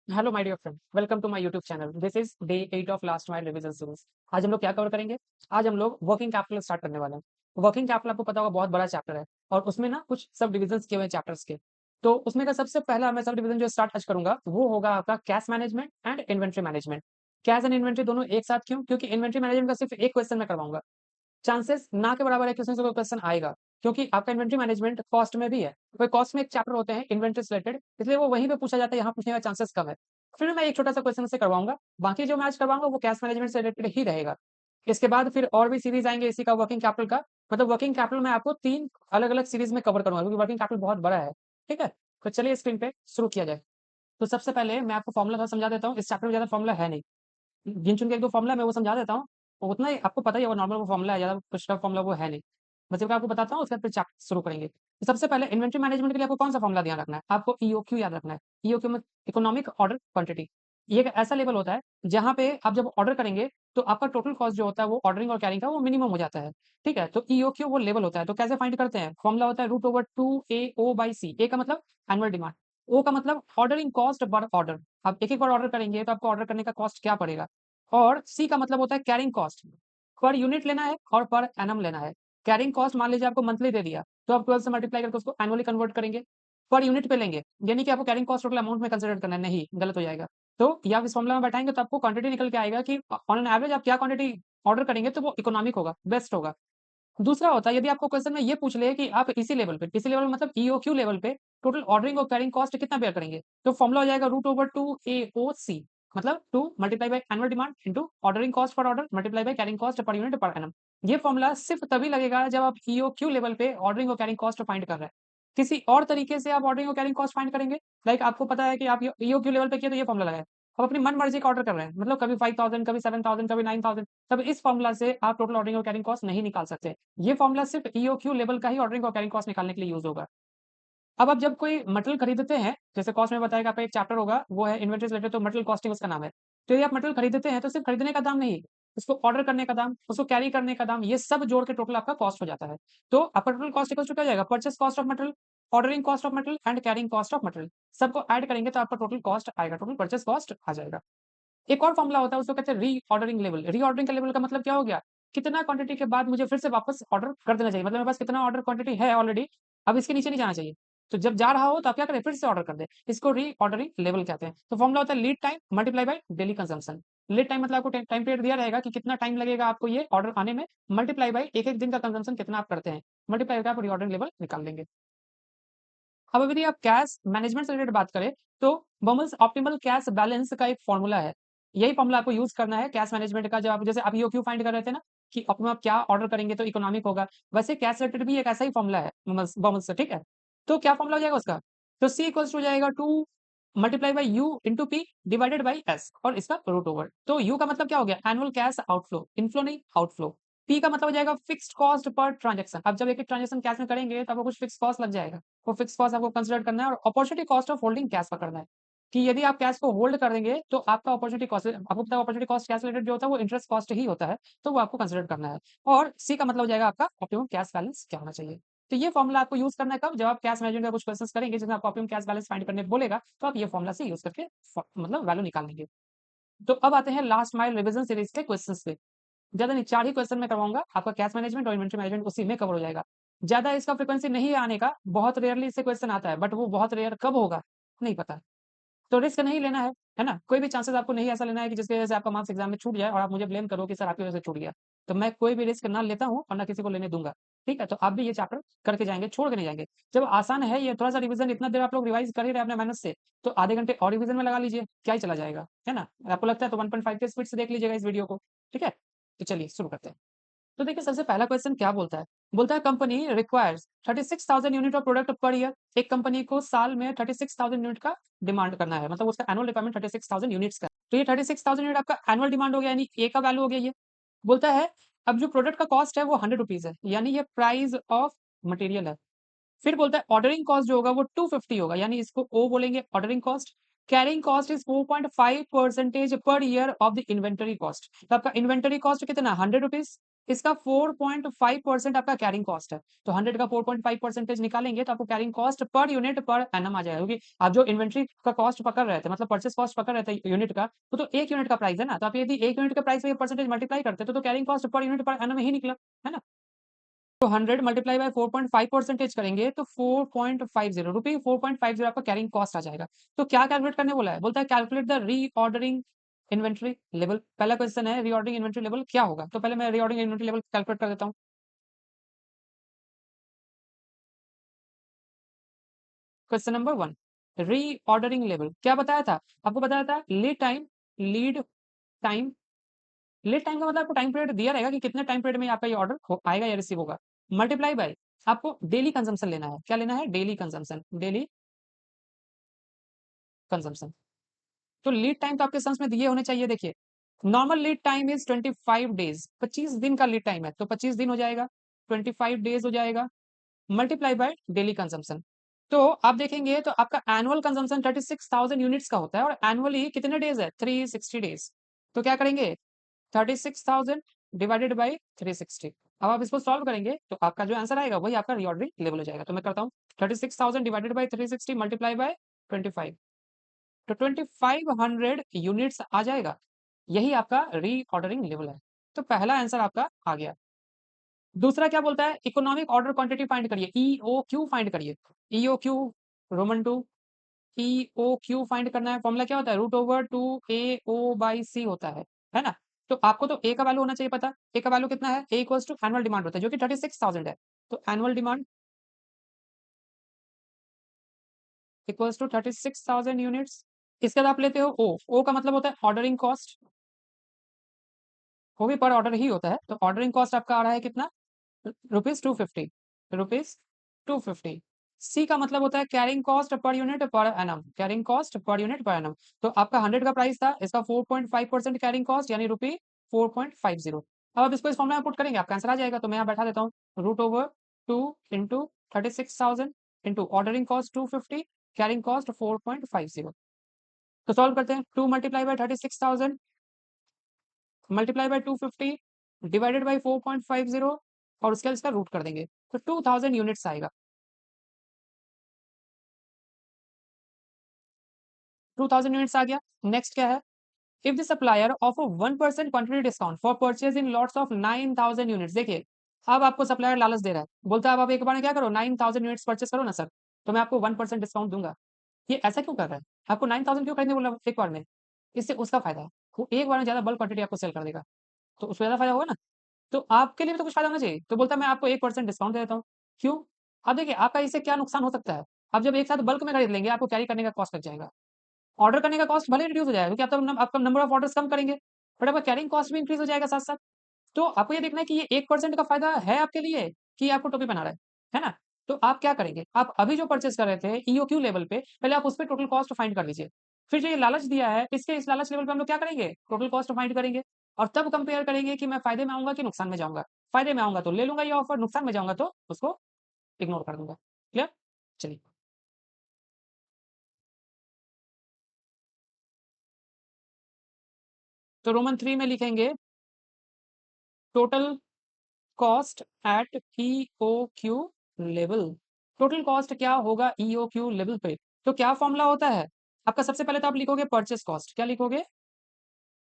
Hello my dear friend, welcome to my YouTube channel. This is day 8 of last mile revision series. आज हम लोग क्या cover करेंगे? आज हम लोग वर्किंग कैपिटल स्टार्ट करने वाले हैं। वर्किंग कैपिटल आपको पता होगा बहुत बड़ा चैप्टर है और उसमें ना कुछ सब डिविजन्स किए हुए हैं चैप्टर्स के। तो उसमें का सबसे पहला मैं सब डिवीजन जो स्टार्ट आज करूंगा वो होगा आपका cash management and inventory management. Cash and inventory दोनों एक साथ क्यों? क्योंकि इन्वेंट्री मैनेजमेंट का सिर्फ एक क्वेश्चन मैं करवाऊंगा। चांसेस ना के बराबर है कि उसमें से कोई क्वेश्चन आएगा, क्योंकि आपका इन्वेंट्री मैनेजमेंट कॉस्ट में भी है। कोई कॉस्ट में एक चैप्टर होते हैं इन्वेंट्री से रिलेटेड, इसलिए वो वहीं पे पूछा जाता है, यहाँ पूछने का चांसेस कम है। फिर मैं एक छोटा सा क्वेश्चन से करवाऊंगा, बाकी जो मैं आज करवाऊंगा वो कैश मैनेजमेंट से रिलेटेड ही रहेगा। इसके बाद फिर और भी सीरीज आएंगे इसी का वर्किंग कैपिटल का। मतलब वर्किंग कैपिटल मैं आपको तीन अलग अलग सीरीज में कवर करूंगा, क्योंकि वर्किंग कैपिटल बहुत बड़ा है। ठीक है, तो चलिए स्क्रीन पे शुरू किया जाए। तो सबसे पहले मैं आपको फॉर्मुला समझा देता हूँ। इस चैप्टर में ज्यादा फॉर्मुला है नहीं, गिन चुन के एक दो फॉर्मुला मैं वो समझा देता हूँ। और उतना ही आपको पता ही है, वो नॉर्मल वो फॉर्मुला है, ज़्यादा कुछ टफ फॉर्मुला वो है नहीं। बस एक आपको बताता हूँ, उसके बाद फिर चैप्टर शुरू करेंगे। तो सबसे पहले इन्वेंट्री मैनेजमेंट के लिए आपको कौन सा फॉर्मुला ध्यान रखना है? आपको ईओक्यू याद रखना है। ईओक्यू में इकोनॉमिक ऑर्डर क्वांटिटी। ये एक ऐसा लेवल होता है जहाँ पे आप जब ऑर्डर करेंगे तो आपका टोटल कॉस्ट जो होता है वो ऑर्डरिंग और कैरिंग का वो मिनिमम हो जाता है। ठीक है, तो ईओक्यू वो लेवल होता है। तो कैसे फाइंड करते हैं? फॉर्मुला होता है √2 a o/c। ए का मतलब एनुअल डिमांड, ओ का मतलब ऑर्डरिंग कॉस्ट पर ऑर्डर। आप एक एक बार ऑर्डर करेंगे तो आपको ऑर्डर करने का कॉस्ट क्या पड़ेगा। और सी का मतलब होता है कैरिंग कॉस्ट। पर यूनिट लेना है और पर एनम लेना है। कैरिंग कॉस्ट मान लीजिए आपको मंथली दे दिया, तो आप 12 से मल्टीप्लाई करके उसको एनुअली कन्वर्ट करेंगे। पर यूनिट पे लेंगे, यानी कि आपको कैरिंग कॉस्ट टोटल अमाउंट में कंसिडर करना है, नहीं गलत हो जाएगा। तो ये आप इस फॉर्मुला में बैठाएंगे तो आपको क्वांटिटी निकल के आएगा कि ऑन एन एवरेज आप क्या क्वांटिटी ऑर्डर करेंगे तो वो इकोनॉमिक होगा, बेस्ट होगा। दूसरा होता है यदि आपको क्वेश्चन में ये पूछ ले कि आप इसी लेवल मतलब ईओक्यू लेवल पे टोटल ऑर्डरिंग और कैरिंग कॉस्ट कितना बेयर करेंगे, तो फॉर्मुला हो जाएगा √2 a o/c। मतलब 2 multiply by annual demand into ordering cost per order multiply by carrying cost per unit per annum. ये फॉर्मुला सिर्फ तभी लगेगा जब आप ईओक्यू लेवल पे ऑर्डरिंग और कैरिंग कॉस्ट फाइंड कर रहे हैं। किसी और तरीके से आप ऑर्डरिंग और कैरिंग कॉस्ट फाइंड करेंगे, लाइक आपको पता है कि आप ईओक्यू लेवल पे किए तो ये फॉर्मुला लगाए। आप अपनी मन मर्जी का ऑर्डर कर रहे हैं, मतलब कभी 5000, कभी 7000, कभी 9000, तब इस फॉर्मुला से आप टोटल ऑर्डरिंग और कैरिंग कॉस्ट नहीं निकाल सकते। ये फॉर्मुला सिर्फ ईओक्यू लेवल का ही ऑर्डरिंग और कैरिंग कॉस्ट निकालने के लिए यूज होगा। अब आप जब कोई मटेरियल खरीदते हैं, जैसे कॉस्ट में बताएगा, आपका एक चैप्टर होगा वो है इन्वेंटरी से रिलेटेड, तो मटेरियल कॉस्टिंग उसका नाम है। तो यदि आप मटेरियल खरीदते हैं तो सिर्फ खरीदने का दाम नहीं, उसको ऑर्डर करने का दाम, उसको कैरी करने का दाम, ये सब जोड़ के टोटल आपका कॉस्ट हो जाता है। तो आपका टोटल कॉस्ट इक्वल टू क्या हो जाएगा? Purchase cost of material, ordering cost of material and carrying cost of material. सबको ऐड करेंगे तो आपका टोटल कॉस्ट आएगा, टोटल परचेस कॉस्ट आ जाएगा। एक और फॉर्मूला होता है, उसको कहते हैं रीऑर्डरिंग लेवल। रीऑर्डरिंग का लेवल का मतलब क्या हो गया? कितना क्वांटिटी के बाद मुझे फिर से वापस ऑर्डर कर देना चाहिए, मतलब मेरे पास कितना ऑर्डर क्वांटिटी है ऑलरेडी, अब इसके नीचे नहीं जाना चाहिए। तो जब जा रहा हो तो आप क्या करें? फिर से ऑर्डर कर दें। इसको रीऑर्डरिंग लेवल कहते हैं। तो फॉर्मूला होता है lead time multiply by daily consumption. Lead time मतलब आपको टाइम पीरियड दिया रहेगा कि कितना टाइम लगेगा आपको ये ऑर्डर आने में, मल्टीप्लाई बाय एक एक दिन का कंजम्पशन कितना आप करते हैं, मल्टीप्लाई करके आप रीऑर्डरिंग लेवल निकाल लेंगे। अब यदि आप कैश मैनेजमेंट से रिलेटेड बात करें तो बॉमल्स ऑप्टिमल कैश बैलेंस का एक फॉर्मूला है। यही फॉर्मूला आपको यूज करना है कैश मैनेजमेंट का। जब आप जैसे आप ईओक्यू फाइंड कर रहे थे ना कि ऑप्टिमम आप क्या ऑर्डर करेंगे तो इकोनॉमिक होगा, वैसे कैश रिलेटेड भी एक ऐसा ही फॉर्मूला है बॉमल्स से। ठीक है, तो क्या फॉर्मूला हो जाएगा उसका? तो सी इक्वल्स हो जाएगा 2 multiply by you into P divided by S और इसका रूट ओवर। तो यू का मतलब क्या हो गया? एनुअल कैश आउटफ्लो, इनफ्लो नहीं आउटफ्लो। पी का मतलब हो जाएगा फिक्स्ड कॉस्ट पर ट्रांजेक्शन। अब जब एक एक ट्रांजेक्शन कैश में करेंगे तो आपको कुछ फिक्स कॉस्ट लग जाएगा, वो फिक्स कॉस्ट आपको कंसिडर करना है। और opportunity cost of holding cash पकड़ना है कि यदि आप कैश को होल्ड कर देंगे तो आपका अपॉर्चुनिटी कॉस्ट, आपको पता है अपॉर्चुनिटी कॉस्ट कैश रिलेटेड जो होता है वो इंटरेस्ट कॉस्ट ही होता है, तो वो आपको कंसिडर करना है। और सी का मतलब हो जाएगा आपका ऑप्टिमम कैश बैलेंस क्या होना चाहिए। तो ये फॉर्मूला आपको यूज करना है कब? जब आप कैश मैनेजमेंट का कुछ क्वेश्चंस करेंगे जिसमें आपको ऑप्टिमम कैश बैलेंस फाइंड करने बोलेगा, तो आप ये फॉर्मूला से यूज करके मतलब वैल्यू निकाल लेंगे। तो अब आते हैं लास्ट माइल रिवीजन सीरीज के क्वेश्चंस पे। ज्यादा नहीं, 4 ही क्वेश्चन मैं करवाऊंगा आपका। कैश मैनेजमेंट और इन्वेंटरी मैनेजमेंट उसी में कवर हो जाएगा। ज्यादा इसका फ्रीक्वेंसी नहीं है आने का, बहुत रेयरली इससे क्वेश्चन आता है, बट वो बहुत रेयर कब होगा नहीं पता। तो रिस्क नहीं लेना है ना? कोई भी चांसेस आपको नहीं ऐसा लेना है कि जिसकी वजह से आपका मार्क्स एग्जाम में छूट जाए और आप मुझे ब्लेम करो कि सर आपकी वजह से छूट गया। तो मैं कोई भी रिस्क ना लेता हूँ और ना किसी को लेने दूंगा। ठीक है, तो आप भी ये चैप्टर करके जाएंगे, छोड़ के नहीं जाएंगे। जब आसान है ये, थोड़ा सा रिवीजन इतना देर आप लोग रिवाइज कर ही रहे हैं अपने मेहनत से, तो आधे घंटे और रिवीजन में लगा लीजिए, क्या ही चला जाएगा, है ना? आपको लगता है तो 1.5 के स्पीड से देख लीजिएगा इस वीडियो को। ठीक है, तो चलिए शुरू करते हैं। तो देखिए सबसे पहला क्वेश्चन क्या बोलता है? बोलता है company requires 36,000 unit of product per year. एक कंपनी को साल में 36,000 यूनिट का डिमांड करना है, मतलब उसका एनुअल रिक्वायरमेंट 36,000 यूनिट्स का। तो ये 36,000 यूनिट आपका एनुअल डिमांड हो गया, यानी ए का वैल्यू हो गया ये। बोलता है अब जो प्रोडक्ट का कॉस्ट है वो 100 रुपीज है, यानी ये प्राइस ऑफ मटेरियल है। फिर बोलता है ऑर्डरिंग कॉस्ट जो होगा वो 250 होगा, यानी इसको ओ बोलेंगे ordering cost. Carrying cost is 4.5% per year of the inventory cost. तो आपका इन्वेंटरी कॉस्ट कितना? 100 रुपीज। इसका 4.5% आपका कैरिंग कॉस्ट है। तो 100 का 4.5% निकालेंगे तो आपको carrying cost per unit per annum आ जाएगा, क्योंकि आप जो इन्वेंट्री का कॉस्ट पकड़ रहे थे, मतलब परचेस कॉस्ट पकड़ रहे थे यूनिट का, तो 1 यूनिट का प्राइस है ना, तो आप यदि 1 यूनिट के प्राइस पे परसेंटेज मल्टीप्लाई करते तो carrying cost per unit per annum ही निकला, है ना? तो 100 मल्टीप्लाई बाय 4.5% करेंगे तो 4.50 रुपए 4.50 आपका कैरिंग कॉस्ट आ जाएगा। तो क्या कैलकुलेट करने बोला है? बोलता है calculate the reordering inventory level. पहला क्वेश्चन है रीऑर्डरिंग इन्वेंटरी लेवल क्या होगा? तो पहले मैं रीऑर्डरिंग इन्वेंटरी लेवल कैलकुलेट कर देता हूँ। क्वेश्चन नंबर 1, रीऑर्डरिंग लेवल क्या बताया था? आपको बताया था लीड टाइम लीड टाइम का मतलब आपको टाइम पीरियड दिया रहेगा कि कितने टाइम पीरियड में आपका ये ऑर्डर आएगा या रिसीव होगा। मल्टीप्लाई बाय आपको डेली कंजम्पशन लेना है। क्या लेना है? Daily consumption, daily consumption. तो लीड टाइम तो आपके सम्स में दिए होने चाहिए। देखिए, normal lead time is 25 days, 25 दिन का लीड टाइम है, तो 25 दिन हो जाएगा, 25 डेज हो जाएगा, मल्टीप्लाई बाय डेली कंजम्पशन। तो आप देखेंगे तो आपका एनुअल कंजम्पशन 36,000 यूनिट्स का होता है, और एनुअली कितने डेज है? 360 डेज। तो क्या करेंगे? 36,000 डिवाइडेड बाय 360। अब आप इसको सॉल्व करेंगे तो आपका जो आंसर आएगा वही आपका रीऑर्डरिंग लेवल हो जाएगा। तो मैं करता हूँ 36,000 डिवाइडेड बाय 360 मल्टीप्लाई बाय 25, तो 2500 यूनिट्स आ जाएगा। यही आपका रीऑर्डरिंग लेवल है। तो पहला आंसर आपका आ गया। दूसरा क्या बोलता है? इकोनॉमिक ऑर्डर क्वांटिटी फाइंड करिए, ईओक्यू फाइंड करिए। ईओक्यू रोमन 2 ईओक्यू फाइंड करना है। फॉर्मूला क्या होता है? रूट ओवर 2 AO बाई सी होता है ना? तो आपको तो ए का वैल्यू होना चाहिए पता। ए का वैल्यू कितना है? A equals to annual demand होता है, जो कि 36,000 है। तो annual demand equals to 36,000 units. इसके बाद आप लेते हो ओ का मतलब होता है ऑर्डरिंग कॉस्ट, वो भी पर ऑर्डर ही होता है। तो ऑर्डरिंग कॉस्ट आपका आ रहा है कितना? ₹250, ₹250। सी का मतलब होता है carrying cost per unit per annum, carrying cost per unit per annum. तो आपका 100 का प्राइस था, इसका 4.5% कैरिंग कॉस्ट यानी ₹4.50। अब आप इसको इस फॉर्मूला में पुट करेंगे, आपका आंसर आ जाएगा। तो मैं यहाँ बैठा देता हूँ, root over 2 into 36,000 into ordering cost 250, carrying cost 4.50। तो सॉल्व करते हैं। 2 multiply by 36,000 multiply by 250 divided by 4.50, और उसके बाद इसका रूट कर देंगे तो 2000 यूनिट्स आएगा। 2000 यूनिट्स आ गया। नेक्स्ट क्या है? If the supplier offer 1% quantity discount for purchase in lots of 9000 units. देखिए, अब आपको सप्लायर लालच दे रहा है, बोलता है अब आप एक बार में क्या करो, 9000 यूनिट्स परचेज करो ना सर, तो मैं आपको 1% डिस्काउंट दूंगा। ये ऐसा क्यों कर रहा है? आपको 9000 क्यों खरीदने बोला एक बार में? इससे उसका फायदा है, वो एक बार में ज्यादा बल्क क्वांटिटी आपको सेल कर देगा, तो उसको ज्यादा फायदा होगा ना। तो आपके लिए भी तो कुछ फायदा होना चाहिए। तो बोलता है मैं आपको 1% डिस्काउंट दे देता हूँ। क्यों? अब देखिए, आपका इससे क्या नुकसान हो सकता है। आप जब एक साथ बल्क में खरीद लेंगे, आपको कैरी करने का कॉस्ट लग जाएगा। ऑर्डर करने का कॉस्ट भले रिड्यूस हो जाएगा, क्योंकि आपका नंबर ऑफ ऑर्डर्स कम करेंगे, बट आपका कैरिंग कॉस्ट भी इंक्रीज हो जाएगा साथ साथ। तो आपको ये देखना है कि ये 1% का फायदा है आपके लिए, कि आपको टोपी बना रहा है ना? तो आप क्या करेंगे? आप अभी जो परचेस कर रहे थे ईओक्यू लेवल पे, पहले आप उस पे टोटल कॉस्ट फाइंड कर लीजिए। फिर जो ये लालच दिया है, इसके इस लालच लेवल पे हम लोग क्या करेंगे? टोटल कॉस्ट फाइंड करेंगे, और तब कंपेयर करेंगे कि मैं फायदे में आऊंगा कि नुकसान में जाऊंगा। फायदे में आऊंगा तो ले लूंगा ये ऑफर, नुकसान में जाऊंगा तो उसको इग्नोर कर दूंगा। क्लियर? चलिए, तो रोमन 3 में लिखेंगे total cost at EOQ level. Total cost क्या होगा ईओक्यू लेवल पे? तो क्या फॉर्मूला होता है आपका? सबसे पहले तो आप लिखोगे परचेस कॉस्ट। क्या लिखोगे?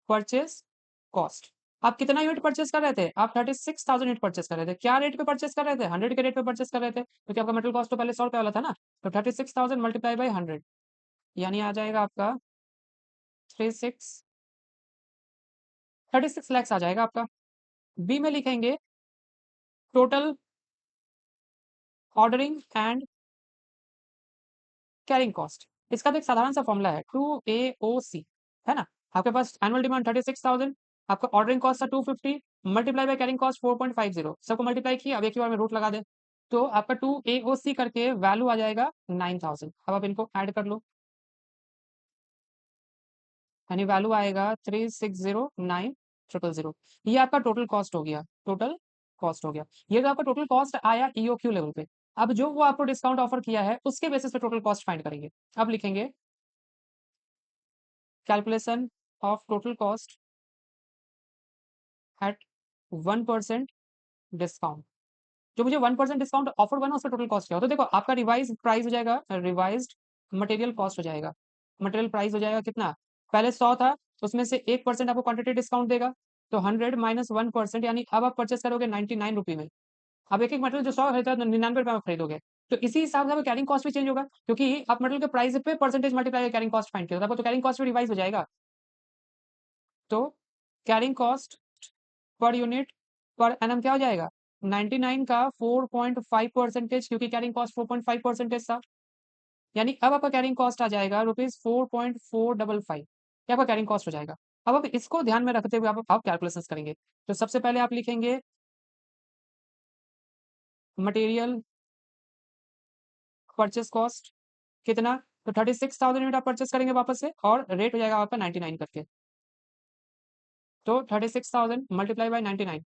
Purchase cost. आप कितना यूनिट परचेस कर रहे थे? आप 36,000 यूनिट परचेस कर रहे थे। क्या रेट पे परचेस कर रहे थे? 100 के रेट पे परचेस कर रहे थे, क्योंकि आपका मटेरियल कॉस्ट तो पहले 100 रुपए वाला था ना। तो 36,000 मल्टीप्लाई बाई 100 यानी आ जाएगा आपका 36 लैक्स आ जाएगा आपका। बी में लिखेंगे total ordering and carrying cost. इसका तो एक साधारण सा फॉर्मूला है 2AOC, है ना? आपके पास एनुअल डिमांड 36,000, आपका ऑर्डरिंग कॉस्ट था 250, मल्टीप्लाई बाय कैरिंग कॉस्ट 4.50, सबको मल्टीप्लाई किया। अब एक ही बार में रूट लगा दें, तो आपका 2AOC करके वैल्यू आ जाएगा 9000। अब आप इनको ऐड कर लो, यानी वैल्यू आएगा 3609000। ये आपका टोटल कॉस्ट हो गया, टोटल कॉस्ट हो गया। ये तो आपका टोटल कॉस्ट आया ईओक्यू लेवल पे। अब जो वो आपको डिस्काउंट ऑफर किया है उसके बेसिस पे टोटल कॉस्ट फाइंड करेंगे। अब लिखेंगे calculation of total cost at 1% discount, जो मुझे 1% डिस्काउंट ऑफर हुआ ना उसका टोटल कॉस्ट क्या हो, तो देखो आपका रिवाइज प्राइस हो जाएगा, रिवाइज्ड मटेरियल कॉस्ट हो जाएगा, मटेरियल प्राइस हो जाएगा कितना, पहले 100 था, उसमें से 1% आपको क्वांटिटी डिस्काउंट देगा, तो 100 माइनस 1%, यानी अब आप परचेस करोगे 99 रुपये में। अब एक एक मटेरियल जो 100 खरीदा है 99 रुपये में खरीदोगे, तो इसी हिसाब से आपका कैरिंग कॉस्ट भी चेंज होगा, क्योंकि आप मटेरियल के प्राइस पे percentage multiply carrying cost find किया, तो कैरिंग कॉस्ट भी रिवाइज हो जाएगा। तो carrying cost per unit per annum क्या हो जाएगा, 99 का 4.5%, क्योंकि कैरिंग कॉस्ट 4.5% था, यानी अब आपका कैरिंग कॉस्ट आ जाएगा ₹4.455, ये आपका कैरिंग कॉस्ट हो जाएगा। अब आप इसको ध्यान में रखते हुए आप कैलकुलेशंस करेंगे, तो सबसे पहले आप लिखेंगे मटेरियल परचेस कॉस्ट कितना, तो 36,000 यूनिट आप परचेस करेंगे वापस से, और रेट हो जाएगा आपका 99 करके, तो 36,000 मल्टीप्लाई बाय 99,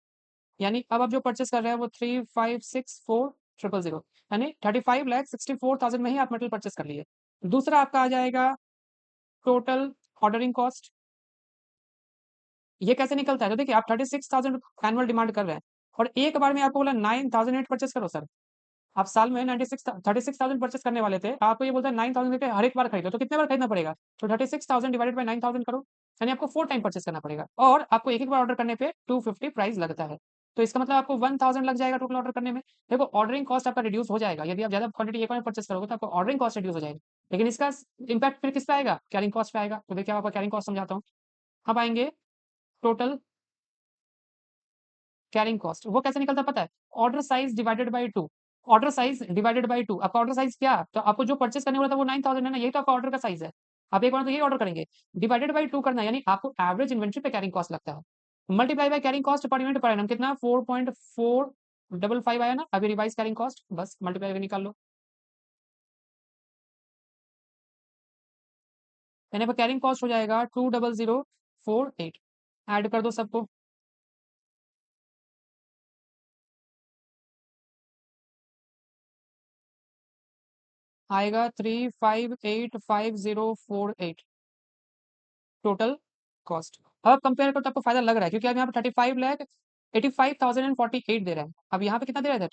यानी अब आप जो परचेस कर रहे हैं वो 3,564,000, यानी 35,64,000 में ही आप मटेरियल परचेस कर लिए। दूसरा आपका आ जाएगा टोटल ऑर्डरिंग कॉस्ट, ये कैसे निकलता है, तो देखिए आप 36,000 एनुअल डिमांड कर रहे हैं, और एक बार में आपको बोला 9,000 यूनिट परचेस करो सर, आप साल में 36,000 परचेस करने वाले थे, आपको ये बोलता है 9,000 लेके हर एक बार खरीदो, तो कितने बार खरीदना पड़ेगा, तो 36,000 डिवाइडेड बाय 9,000 करो, यानी आपको 4 टाइम परचेस करना पड़ेगा, और आपको एक एक बार ऑर्डर करने पे 250 प्राइस लगता है, तो इसका मतलब आपको 1000 लग जाएगा टोटल ऑर्डर करने में। देखो ऑर्डरिंग कॉस्ट आपका रिड्यूस हो जाएगा, यदि आप ज्यादा क्वांटिटी एक बार में परचेस करोगे तो आपको ऑर्डरिंग कॉस्ट रिड्यूस हो जाएगा, लेकिन इसका इम्पैक्ट फिर किस पे आएगा, कैरिंग कॉस्ट पे आएगा। तो देखिए आपका कैरिंग कॉस्ट समझाता हूँ, अब आएंगे टोटल कैरिंग कॉस्ट, वो कैसे निकलता है पता है, order size divided by 2, order size divided by 2, आपका ऑर्डर साइज क्या, तो आपको जो परचेस करने वाला था वो 9000 है ना, यही तो आपका ऑर्डर का साइज है, आप एक बार तो यही ऑर्डर करेंगे, डिवाइडेड बाय 2 करना है, यानी आपको एवरेज इन्वेंट्री पे कैरिंग कॉस्ट लगता है, multiply by carrying cost per unit per annum कितना 4.455 आया ना, अभी रिवाइज कैरिंग कॉस्ट बस मल्टीप्लाई करके निकाल लो, यानी पर कैरिंग कॉस्ट हो जाएगा 20048, ऐड कर दो सबको, आएगा 3585,048 टोटल कॉस्ट। अब कंपेयर करो तो आपको फायदा लग रहा है, क्योंकि अब यहाँ पे 35,85,048 दे रहे हैं, अब यहाँ पे कितना दे रहे थे,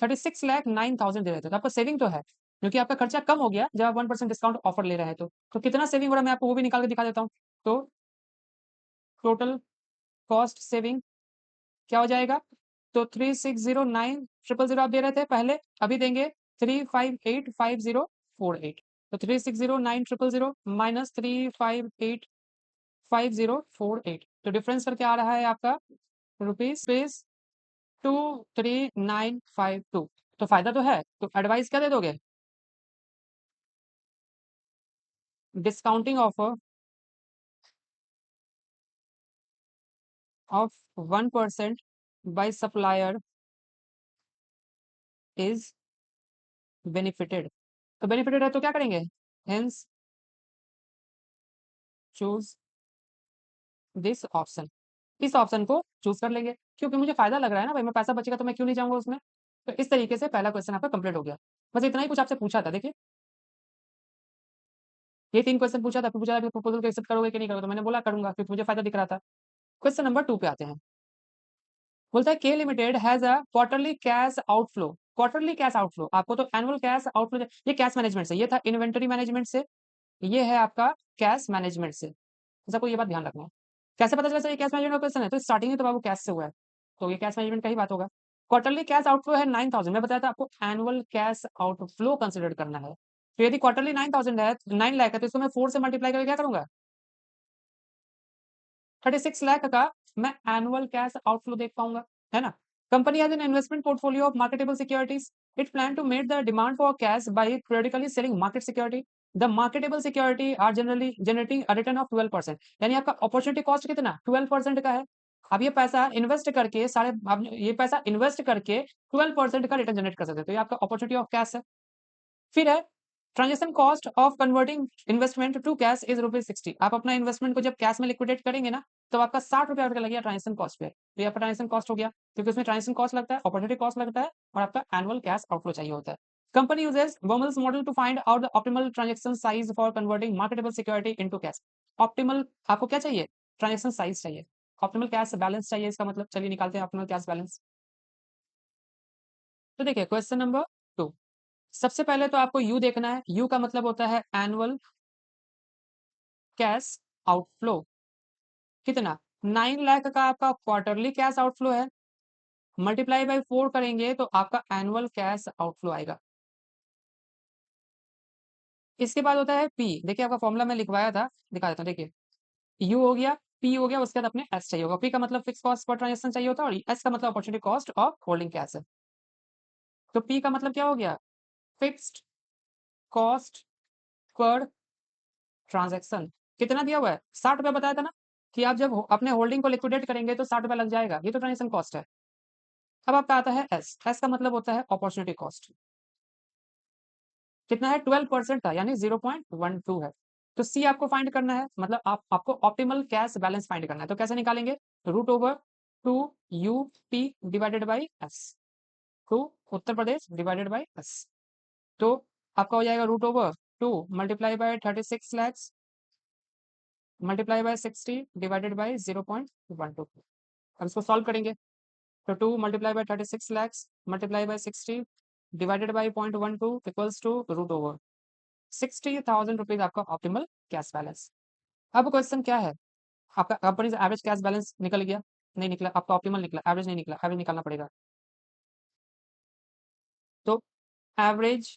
36,09,000 दे रहे थे, तो आपको सेविंग तो है, क्योंकि आपका खर्चा कम हो गया जब आप 1% डिस्काउंट ऑफर ले रहे हैं, तो कितना सेविंग हो रहा है मैं आपको वो भी निकाल के दिखा देता हूँ। तो टोटल कॉस्ट सेविंग क्या हो जाएगा, तो 3,609,000 आप दे रहे थे पहले, अभी देंगे 3585048, तो 3,609,000 माइनस 3585048, तो डिफरेंस करके आ रहा है आपका रुपीज 23952, तो फायदा तो है, तो एडवाइस क्या दे दोगे, discounting offer of 1% by supplier is benefited, तो बेनिफिटेड है तो क्या करेंगे, हेंस चूज दिस ऑप्शन, इस ऑप्शन को चूज कर लेंगे, क्योंकि मुझे फायदा लग रहा है ना भाई, मैं पैसा बचेगा तो मैं क्यों नहीं जाऊंगा उसमें, तो इस तरीके से पहला क्वेश्चन आपका कंप्लीट हो गया, बस इतना ही कुछ आपसे पूछा था, देखिए ये 3 क्वेश्चन पूछा था, फिर पूछा था कि प्रपोजल को एक्सेप्ट करोगे कि नहीं करोगे, तो मैंने बोला करूंगा क्योंकि मुझे फायदा दिख रहा था। क्वेश्चन नंबर 2 पे आते हैं, बोलता है के limited has a quarterly cash outflow, quarterly cash outflow, आपको तो एनुअल कैश आउटफ्लो, ये कैश मैनेजमेंट से, ये था इन्वेंटरी मैनेजमेंट से, ये है आपका कैश मैनेजमेंट से, तो सबको ये बात ध्यान रखना है। कैसे पता चला सर ये कैश मैनेजमेंट का क्वेश्चन है, तो स्टार्टिंग में तो बाबू कैश से हुआ है, तो ये कैश मैनेजमेंट का ही बात होगा। क्वार्टरली कैश आउटफ्लो है 9,000, मैं बताया था आपको एनुअल कैश आउटफ्लो कंसिडर करना है, तो यदि क्वार्टरली 9,000 है, 9 लाख है, तो इसको मैं 4 से मल्टीप्लाई करके क्या करूंगा, 36 लाख का मैं एनुअल कैश आउटफ्लो देख पाऊंगा, है ना। Company has an investment portfolio of marketable securities, it plan to meet the demand for cash by periodically selling market security, the marketable security are generally generating a return of 12%, यानी आपका opportunity cost कितना 12% का है, अब ये पैसा invest करके साढ़े, अब ये पैसा इन्वेस्ट करके 12% का रिटर्न जनरेट कर सकते हैं, तो ये आपका अपॉर्चुनिटी ऑफ कैश है। फिर है transaction cost of converting investment to cash is ₹60, आप अपना इन्वेस्टमेंट को जब कैश में लिक्विडेट करेंगे ना, तो आपका 60 रुपया का लगेगा ट्रांजेक्शन कॉस्ट पे, तो ये आपका ट्रांजेक्शन कॉस्ट हो गया, क्योंकि उसमें ट्रांजेक्शन कॉस्ट लगता है, अपॉर्चुनिटी कॉस्ट लगता है, और आपका एनुअल कैश आउटफ्लो चाहिए होता है। Company uses Baumol's model to find out the optimal transaction size for converting marketable security into cash, optimal आपको क्या चाहिए, ट्रांजेक्शन साइज चाहिए, ऑप्टिमल कैश बैलेंस चाहिए, इसका मतलब चलिए निकालते हैं ऑप्टिमल कैश बैलेंस, तो देखिए क्वेश्चन नंबर 2, सबसे पहले तो आपको यू देखना है। यू का मतलब होता है एनुअल कैश आउटफ्लो। कितना? 9 लाख का आपका क्वार्टरली कैश आउटफ्लो है, मल्टीप्लाई बाय 4 करेंगे तो आपका एनुअल कैश आउटफ्लो आएगा। इसके बाद होता है पी। देखिए आपका फॉर्मूला मैं लिखवाया था, दिखा देता हूँ। देखिए यू हो गया, पी हो गया, उसके बाद अपने एस चाहिए होगा। पी का मतलब फिक्स कॉस्ट पर ट्रांजेक्शन चाहिए होता है, और एस का मतलब opportunity cost of holding cash है। तो पी का मतलब क्या हो गया? Fixed cost per transaction. कितना दिया हुआ है? 60 रुपये बताया था ना कि आप जब अपने होल्डिंग को लिक्विडेट करेंगे तो 60 रुपये लग जाएगा, ये तो ट्रांजेक्शन कॉस्ट है। अब आपका आता है एस। एस का मतलब होता है अपॉर्चुनिटी कॉस्ट। कितना है? 12% था, यानी 0.12 है। तो सी आपको फाइंड करना है, मतलब आपको ऑप्टिमल कैश बैलेंस फाइंड करना है। तो कैसे निकालेंगे? Root over 2 UP divided by S, two Uttar Pradesh divided by S. तो आपका हो जाएगा root over 2 multiply by 36 lakhs multiply by 60 divided by 0.12। अब इसको सॉल्व करेंगे तो 2 multiply by 36 lakhs multiply by 60 divided by 0.12 equals to root over 60,000 rupees आपका ऑप्टिमल कैश बैलेंस। अब क्वेश्चन क्या है? आपका कंपनी से एवरेज कैश बैलेंस निकल गया? नहीं निकला। आपका ऑप्टिमल निकला, एवरेज नहीं निकला। एवरेज निकालना पड़ेगा। तो एवरेज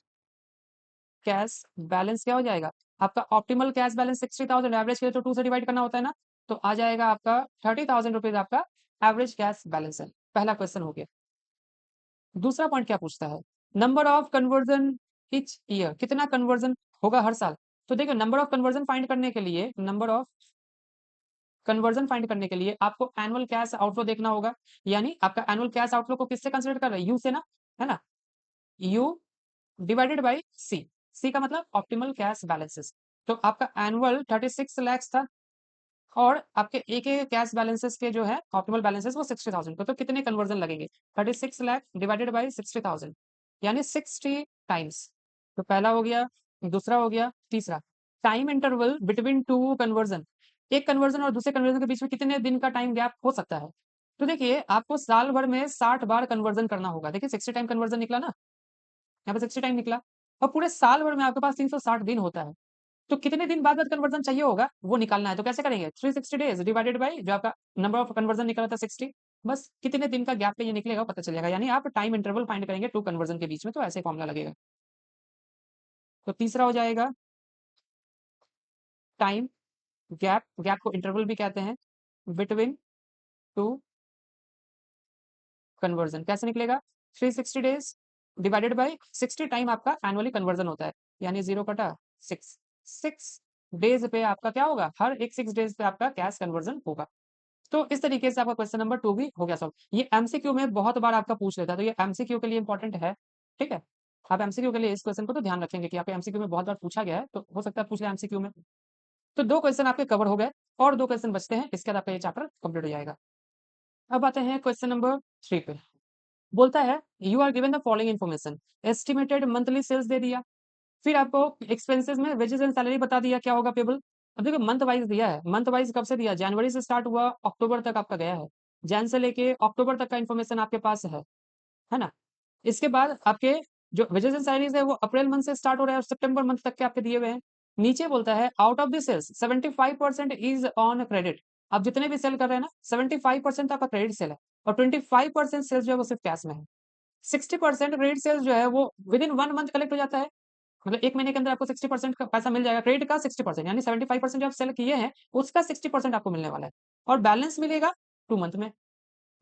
कैश बैलेंस क्या हो जाएगा? आपका ऑप्टिमल कैश बैलेंस 60,000, एवरेज के लिए तो 2 से डिवाइड करना होता है ना, तो आ जाएगा आपका 30,000 रुपीज आपका एवरेज कैश बैलेंस है। पहला क्वेश्चन हो गया। दूसरा पॉइंट क्या पूछता है? Number of conversion etch year. कितना कन्वर्जन होगा हर साल? तो देखो नंबर ऑफ कन्वर्जन फाइंड करने के लिए, नंबर ऑफ कन्वर्जन फाइंड करने के लिए आपको एनुअल कैश आउटफ्लो देखना होगा। यानी आपका एनुअल कैश आउटफ्लो को किससे कंसीडर कर रहे हैं? यू से ना, है ना। यू डिवाइडेड बाई सी। सी का मतलब ऑप्टिमल कैश बैलेंसेस। तो आपका एनुअल 36 लैक्स था, और आपके एक एक कैश बैलेंसेस के जो है ऑप्टिमल बैलेंसेस वो 60,000 को। तो कितने कन्वर्जन लगेंगे? 36 लाख डिवाइडेड बाई 60,000, यानी 60 टाइम्स। तो पहला हो गया, दूसरा हो गया, तीसरा। Time interval between two conversion. एक कन्वर्जन और दूसरे कन्वर्जन के बीच में कितने दिन का टाइम गैप हो सकता है? तो देखिए आपको साल भर में 60 बार कन्वर्जन करना होगा। देखिए 60 टाइम कन्वर्जन निकला ना, यहाँ पे 60 टाइम निकला। और पूरे साल भर में आपके पास 360 दिन होता है। तो कितने दिन बाद कन्वर्जन चाहिए होगा वो निकालना है। तो कैसे करेंगे? 360 डेज डिवाइडेड बाई जो आपका नंबर ऑफ कन्वर्जन निकला था 60। बस कितने दिन का गैप पे ये निकलेगा पता चलेगा। यानी आप टाइम इंटरवल फाइंड करेंगे 2 कन्वर्जन के बीच में, तो ऐसे फॉर्मूला लगेगा। तो तीसरा हो जाएगा टाइम गैप। गैप को इंटरवल भी कहते हैं, बिटवीन टू कन्वर्जन। कैसे निकलेगा? 360 डेज डिवाइडेड बाई 60 टाइम आपका एनुअली कन्वर्जन होता है, यानी 0 कटा 6। 6 डेज पे आपका क्या होगा? हर एक 6 डेज पे आपका कैश कन्वर्जन होगा। तो इस तरीके से आपका क्वेश्चन नंबर 2 भी हो गया सॉल्व। ये एमसीक्यू में बहुत बार आपका पूछ लेता है, तो ये एमसीक्यू के लिए इंपॉर्टेंट है। ठीक है, आप एमसीक्यू के लिए इस क्वेश्चन को तो ध्यान रखेंगे कि आपके एमसीक्यू में बहुत बार पूछा गया है, तो हो सकता है पूछ ले एमसीक्यू में। तो 2 क्वेश्चन आपके कवर हो गए, और 2 क्वेश्चन बचते हैं, इसके बाद आपका ये चैप्टर कंप्लीट हो जाएगा। अब आते हैं क्वेश्चन नंबर 3 पे। बोलता है you are given the following information. Estimated monthly sales दे दिया, फिर आपको एक्सपेंसेस में वेजेस एंड सैलरी बता दिया क्या होगा पेबल। अब देखो मंथ वाइज दिया है। मंथ वाइज कब से दिया? जनवरी से स्टार्ट हुआ, अक्टूबर तक आपका गया है। जैन से लेके अक्टूबर तक का इन्फॉर्मेशन आपके पास है ना। इसके बाद आपके जो वेजेस एंड सैलरीज है वो अप्रैल मंथ से स्टार्ट हो रहा है और सितंबर मंथ तक के आपके दिए हुए हैं। नीचे बोलता है out of the sales 75% is on credit. आप जितने भी सेल कर रहे हैं ना, 75% आपका क्रेडिट सेल है, और 25% सेल्स जो है वो सिर्फ कैश में है। 60% क्रेडिट सेल्स जो है वो विद इन 1 मंथ कलेक्ट हो जाता है। मतलब 1 महीने के अंदर आपको 60% का पैसा मिल जाएगा। क्रेडिट का 60%, यानी 75% जो आप सेल किए हैं उसका 60% आपको मिलने वाला है, और बैलेंस मिलेगा 2 मंथ में।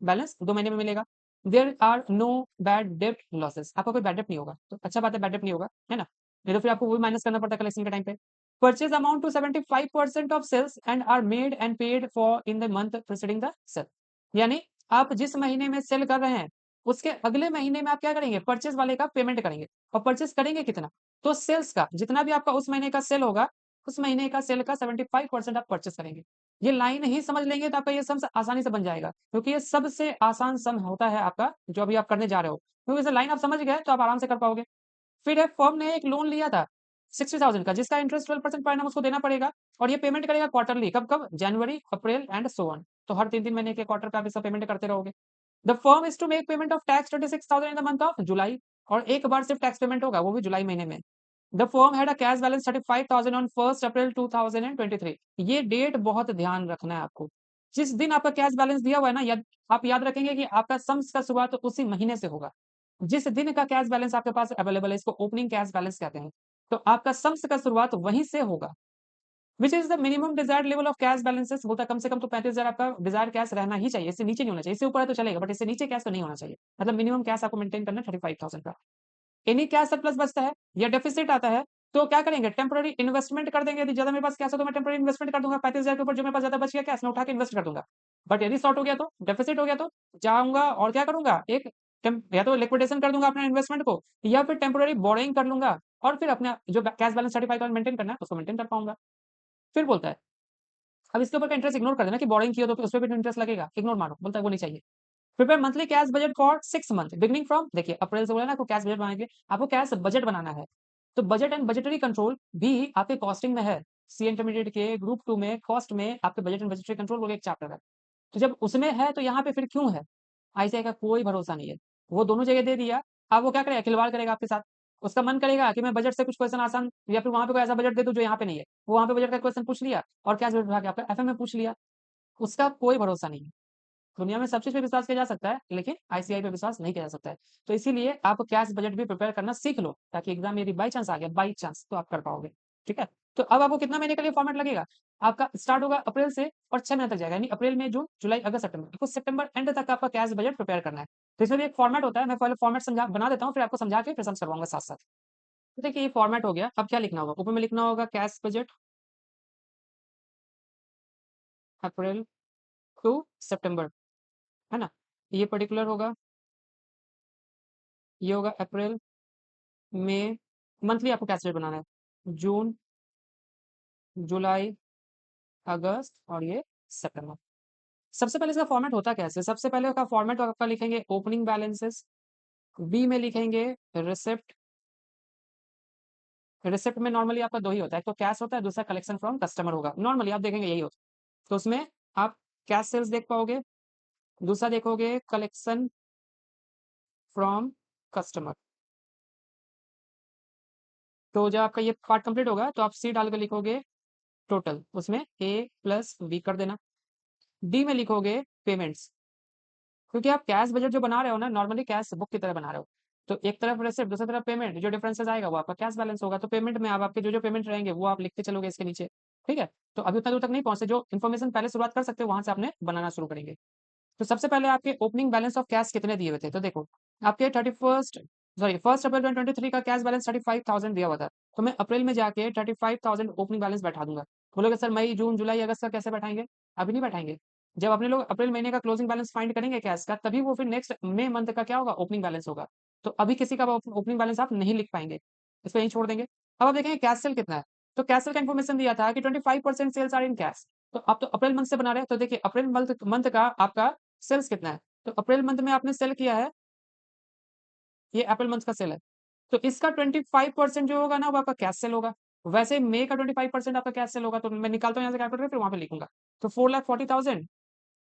बैलेंस 2 महीने में मिलेगा। देयर आर नो बैड डेब्ट लॉसेस। आपका कोई बैड डेब्ट नहीं होगा, तो अच्छा बात है, बैड डेब्ट नहीं होगा, है ना। नहीं तो फिर आपको वो माइनस करना पड़ता है कलेक्शन के टाइम पे। Purchase amount to 75% of sales and are made and paid for in the month preceding the sale. यानी आप जिस महीने में सेल कर रहे हैं उसके अगले महीने में आप क्या करेंगे? परचेज वाले का पेमेंट करेंगे। और परचेज करेंगे कितना? तो सेल्स का जितना भी आपका उस महीने का सेल होगा, उस महीने का सेल का 75% आप परचेज करेंगे। ये लाइन ही समझ लेंगे तो आपका ये सम आसानी से बन जाएगा, क्योंकि ये सबसे आसान सम होता है आपका जो अभी आप करने जा रहे हो। क्योंकि इसे लाइन आप समझ गए तो आप आराम से कर पाओगे। फिर एक फर्म ने एक लोन लिया था 60,000 का, जिसका इंटरेस्ट 12% पर एनम उसको देना पड़ेगा, और ये पेमेंट करेगा क्वार्टरली। कब कब? जनवरी, अप्रैल एंड सो ऑन। तो हर 3 3 महीने के क्वार्टर पे आप इसका पेमेंट करते रहोगे। The firm is to make payment of tax 26,000 in the month of July, और एक बार सिर्फ टैक्स पेमेंट होगा, वो भी जुलाई महीने में। The firm had a cash balance 35,000 on 1 अप्रैल 2023। ये डेट बहुत ध्यान रखना है आपको। जिस दिन आपका कैश बैलेंस दिया हुआ है ना, आप याद रखेंगे कि आपका सम्स का शुरुआत तो उसी महीने से होगा। जिस दिन का कैश बैलेंस आपके पास अवेलेबल है, इसको ओपनिंग कैश बैलेंस कहते हैं। तो आपका सम्स का शुरुआत वहीं से होगा। Which is the minimum desired level of cash balances, होता कम से कम तो 35,000 आपका डिजायर कैश रहना ही चाहिए, इससे नीचे नहीं होना चाहिए। इससे ऊपर है तो चलेगा, बट इससे नीचे कैश तो नहीं होना चाहिए। मतलब मिनिमम कैश आपको मेंटेन करना है 35,000 का। एनी कैश सरप्लस बचता है या डेफिसिट आता है, तो क्या करेंगे, टेम्पररी इन्वेस्टमेंट कर देंगे। यदि ज्यादा मेरे पास कैश है तो मैं टेम्पररी इन्वेस्टमेंट कर दूंगा, 35,000 के ऊपर जो मेरे पास ज्यादा बच गया कैश मैं उठा के इन्वेस्ट कर दूंगा। बट यदि शॉर्ट हो गया तो, डेफिसिट हो गया तो जाऊंगा और क्या करूंगा, या तो लिक्विडेशन कर दूंगा अपने इन्वेस्टमेंट को, या फिर टेम्पररी बोरोइंग कर लूंगा, और फिर अपना जो कैश बैलेंस 35,000 मेंटेन करना है उसको मेंटेन कर पाऊंगा। फिर बोलता है, अब इसके ऊपर का इंटरेस्ट इग्नोर कर देना कि बोरोइंग किया तो उस पर भी इंटरेस्ट लगेगा, इग्नोर मारो, बोलता है वो नहीं चाहिए। Prepare monthly cash budget for 6 month beginning from, देखिए अप्रैल से बोला ना आपको कैश बजट बनाने के लिए, आपको कैश बजट बनाना है। तो बजट एंड बजटरी कंट्रोल भी आपके कॉस्टिंग में है। सी इंटरमीडिएट के ग्रुप 2 में कॉस्ट में आपके बजट एंड बजटरी कंट्रोल बोल के एक चैप्टर है। तो जब उसमें है तो यहाँ पे फिर क्यों है, आईसीआई का कोई भरोसा नहीं है। वो दोनों जगह दे दिया, अब वो क्या करेगा, खिलवाड़ करेगा आपके साथ। उसका मन करेगा कि मैं बजट से कुछ क्वेश्चन आसान, या फिर वहां पे कोई ऐसा बजट दे दूं जो यहाँ पे नहीं है, वो वहां पे बजट का क्वेश्चन पूछ लिया और कैश बजट उठा के आपका एफएम में पूछ लिया। उसका कोई भरोसा नहीं है। दुनिया में सब चीज पे विश्वास किया जा सकता है, लेकिन आईसीआई पे विश्वास नहीं किया जा सकता है। तो इसीलिए आप कैश बजट भी प्रिपेयर करना सीख लो, ताकि एग्जाम यदि बाई चांस आ गया, बाई चांस, तो आप कर पाओगे। ठीक है। तो अब आपको कितना महीने के लिए फॉर्मेट लगेगा, आपका स्टार्ट होगा अप्रैल से और 6 महीने तक जाएगा, यानी अप्रैल में जून जुलाई अगस्त सितंबर, आपको सितंबर एंड तक आपका कैश बजट प्रिपेयर करना है। तो इसमें भी एक फॉर्मेट होता है, मैं पहले फॉर्मेट समझा बना देता हूँ, फिर आपको समझा के फिर समझ करवाऊंगा साथ साथ। तो देखिए ये फॉर्मेट हो गया, अब क्या लिखना होगा, ऊपर में लिखना होगा कैश बजट अप्रैल टू सितंबर, है ना। ये पर्टिकुलर होगा, ये होगा अप्रैल, मई, मंथली आपको कैसे बनाना है, जून, जुलाई, अगस्त और ये सितंबर। सबसे पहले इसका फॉर्मेट होता कैसे, सबसे पहले का फॉर्मेट आपका लिखेंगे ओपनिंग बैलेंसेस, बी में लिखेंगे रिसिप्ट। रिसिप्ट में नॉर्मली आपका दो ही होता है, एक तो कैश होता है, दूसरा कलेक्शन फ्रॉम कस्टमर होगा, नॉर्मली आप देखेंगे यही होता है। तो उसमें आप कैश सेल्स देख पाओगे, दूसरा देखोगे कलेक्शन फ्रॉम कस्टमर। तो जब आपका ये पार्ट कंप्लीट होगा तो आप सी डाल के लिखोगे टोटल, उसमें ए प्लस बी कर देना। डी में लिखोगे पेमेंट्स, क्योंकि आप कैश बजट जो बना रहे हो ना, नॉर्मली कैश बुक की तरह बना रहे हो। तो एक तरफ रिसिप्ट, दूसरी तरफ पेमेंट, जो डिफरेंसेस आएगा वो आपका कैश बैलेंस होगा। तो पेमेंट में आप आपके जो जो पेमेंट रहेंगे वो आप लिखते चलोगे इसके नीचे। ठीक है। तो अभी उतना दूर तक नहीं पहुंचे, जो इन्फॉर्मेशन पहले शुरुआत कर सकते हो वहां से आपने बनाना शुरू करेंगे। तो सबसे पहले आपके ओपनिंग बैलेंस ऑफ कैश कितने दिए हुए थे, तो देखो आपके 1 अप्रैल 2023 का कैश बैलेंस 35,000 दिया हुआ था। तो मैं अप्रैल में जाके 35,000 ओपनिंग बैलेंस बैठा दूंगा। बोलोगे सर मई जून जुलाई अगस्त का कैसे बैठाएंगे, अभी नहीं बैठाएंगे। जब अपने लोग अप्रैल महीने का क्लोजिंग बैलेंस फाइंड करेंगे कैश का, तभी वो फिर नेक्स्ट मई मंथ का क्या होगा, ओपनिंग बैलेंस होगा। तो अभी किसी का ओपनिंग बैलेंस आप नहीं लिख पाएंगे, इसको यहीं छोड़ देंगे। अब आप देखेंगे कैश सेल कितना है। तो कैश सेल का इन्फॉर्मेशन दिया था कि 25% सेल्स आर इन कैश। तो आप तो अप्रैल मंथ से बना रहे हैं, तो देखिए अप्रैल मंथ का आपका सेल्स कितना है। तो अप्रैल मंथ में आपने सेल किया है, ये अप्रैल मंथ का सेल है। तो इसका 25% जो होगा ना वो आपका कैश सेल होगा। वैसे मई का 25% आपका कैश सेल होगा। तो मैं निकालता हूँ यहाँ से कैलकुलेटर, फिर वहां पे लिखूंगा। तो 4,40,000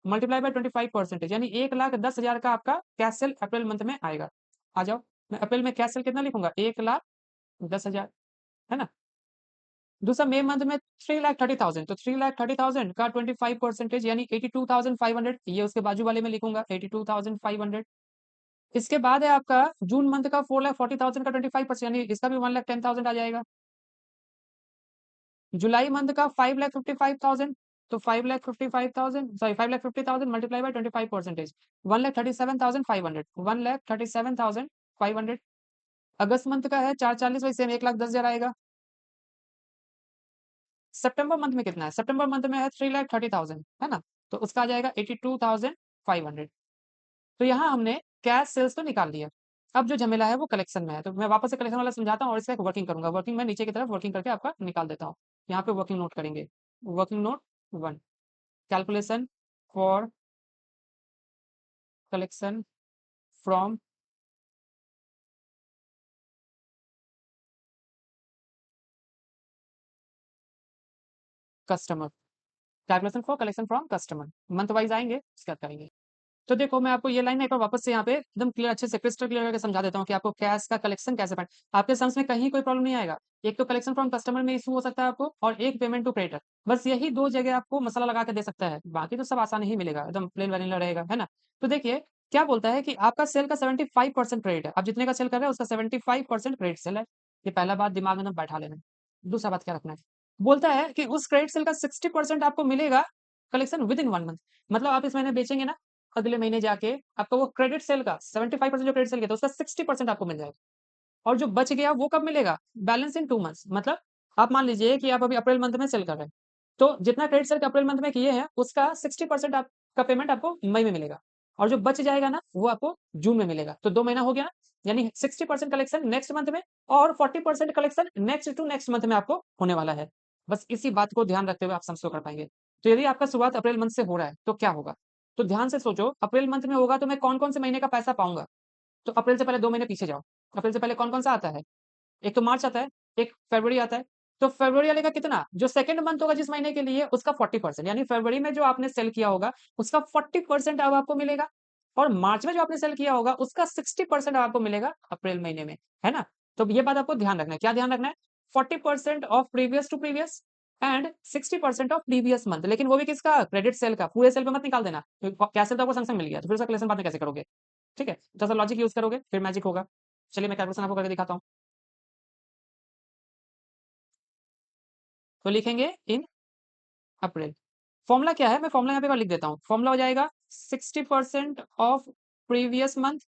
मल्टीप्लाई बाय 25%, यानी 1,10,000 का आपका कैश सेल अप्रैल मंथ में आएगा। आ जाओ, मैं अप्रैल में कैश सेल कितना लिखूंगा, 1,10,000, है ना। दूसरा मई मंथ में 3,30,000, तो 3,30,000 का 25% यानी 82,500, ये उसके बाजू वाले में लिखूंगा 82,500। इसके बाद है आपका जून मंथ का 4,40,000 का 25%, यानी इसका भी 1,10,000 आ जाएगा। जुलाई मंथ का 5,55,000, तो 5,55,000 sorry 5,50,000 multiply by 25%, 1,37,500, 1,37,500। August month का है 440, वही सेम 1,10,000 आएगा। सितंबर मंथ में कितना है, सितंबर मंथ में है 3,30,000, है ना। तो उसका आ जाएगा 82,500। तो यहाँ हमने कैश सेल्स तो निकाल लिया। अब जो झमेला है वो कलेक्शन में है, तो मैं वापस से कलेक्शन वाला समझाता हूँ और इसका एक वर्किंग करूंगा। वर्किंग में नीचे की तरफ वर्किंग करके आपका निकाल देता हूँ। यहाँ पे वर्किंग नोट करेंगे, working note 1, calculation for collection from customer, calculation for collection from customer, month wise आएंगे उसके बाद करेंगे। तो देखो मैं आपको ये लाइन एक बार वापस से यहाँ पे एकदम क्लियर अच्छे से क्रिस्टल क्लियर करके समझा देता हूँ कि आपको कैश का कलेक्शन कैसे फाइंड। आपके सम्स में कहीं कोई प्रॉब्लम नहीं आएगा। एक तो कलेक्शन फ्रॉम कस्टमर में इशू हो सकता है आपको, और एक पेमेंट टू क्रेडिटर। बस यही 2 जगह आपको मसाला लगा के दे सकता है, बाकी तो सब आसान ही मिलेगा, एकदम प्लेन वैनिला रहेगा, है ना? तो देखिए क्या बोलता है कि आपका सेल का 75% क्रेडिट है। आप जितने का सेल कर रहे हैं उसका 75% क्रेडिट सेल है। ये पहला बात दिमाग में एकदम बैठा लेना है। दूसरा बात क्या रखना है? बोलता है कि उस क्रेडिट सेल का 60% आपको मिलेगा कलेक्शन विदिन 1 मंथ। मतलब आप इस महीने बेचेंगे ना, अगले महीने जाके आपका वो क्रेडिट सेल का 75% जो क्रेडिट सेल किया था उसका 60% आपको मिल जाएगा। और जो बच गया वो कब मिलेगा? बैलेंस इन 2 मंथ्स। मतलब आप मान लीजिए कि आप अभी अप्रैल मंथ में सेल कर रहे हैं, तो जितना क्रेडिट सेल अप्रैल मंथ में किए हैं उसका 60% आपका पेमेंट आपको मई में मिलेगा, और जो बच जाएगा ना वो आपको जून में मिलेगा। तो 2 महीना हो गया ना, यानी 60% कलेक्शन नेक्स्ट मंथ में और 40% collection next to next month में आपको होने वाला है। बस इसी बात को ध्यान रखते हुए आप समझो कर पाएंगे। तो यदि आपका शुरुआत अप्रैल मंथ से हो रहा है तो क्या होगा? तो ध्यान से सोचो, अप्रैल मंथ में होगा तो मैं कौन-कौन से महीने का पैसा पाऊँगा? तो अप्रैल से पहले 2 महीने पीछे जाओ। अप्रैल से पहले कौन-कौन सा आता है? एक तो मार्च आता है, एक फरवरी आता है। तो फरवरी वाले का कितना? जो सेकंड मंथ होगा जिस महीने के लिए उसका 40%, यानी फरवरी में जो आपने सेल किया होगा उसका 40% अब आपको मिलेगा, और मार्च में जो आपने सेल किया होगा उसका 60% आपको मिलेगा अप्रैल महीने में, है ना? तो ये बात आपको ध्यान रखना है। क्या ध्यान रखना है? 40% of previous to previous and 60% of previous month. लेकिन वो भी किसका? क्रेडिट सेल का। पूरे सेल पे मत निकाल देना। कैश सेल तो आपको संग-संग मिल गया, तो फिर उसका कैलकुलेशन बाद में कैसे करोगे? ठीक है? थोड़ा-सा लॉजिक यूज़ करोगे, फिर मैजिक होगा। चलिए मैं कैलकुलेशन आपको करके दिखाता हूँ। तो लिखेंगे इन अप्रैल। फॉर्मूला क्या है? मैं फॉर्मूला यहाँ पे एक बार लिख देता हूँ। फॉर्मूला हो जाएगा 60% of previous month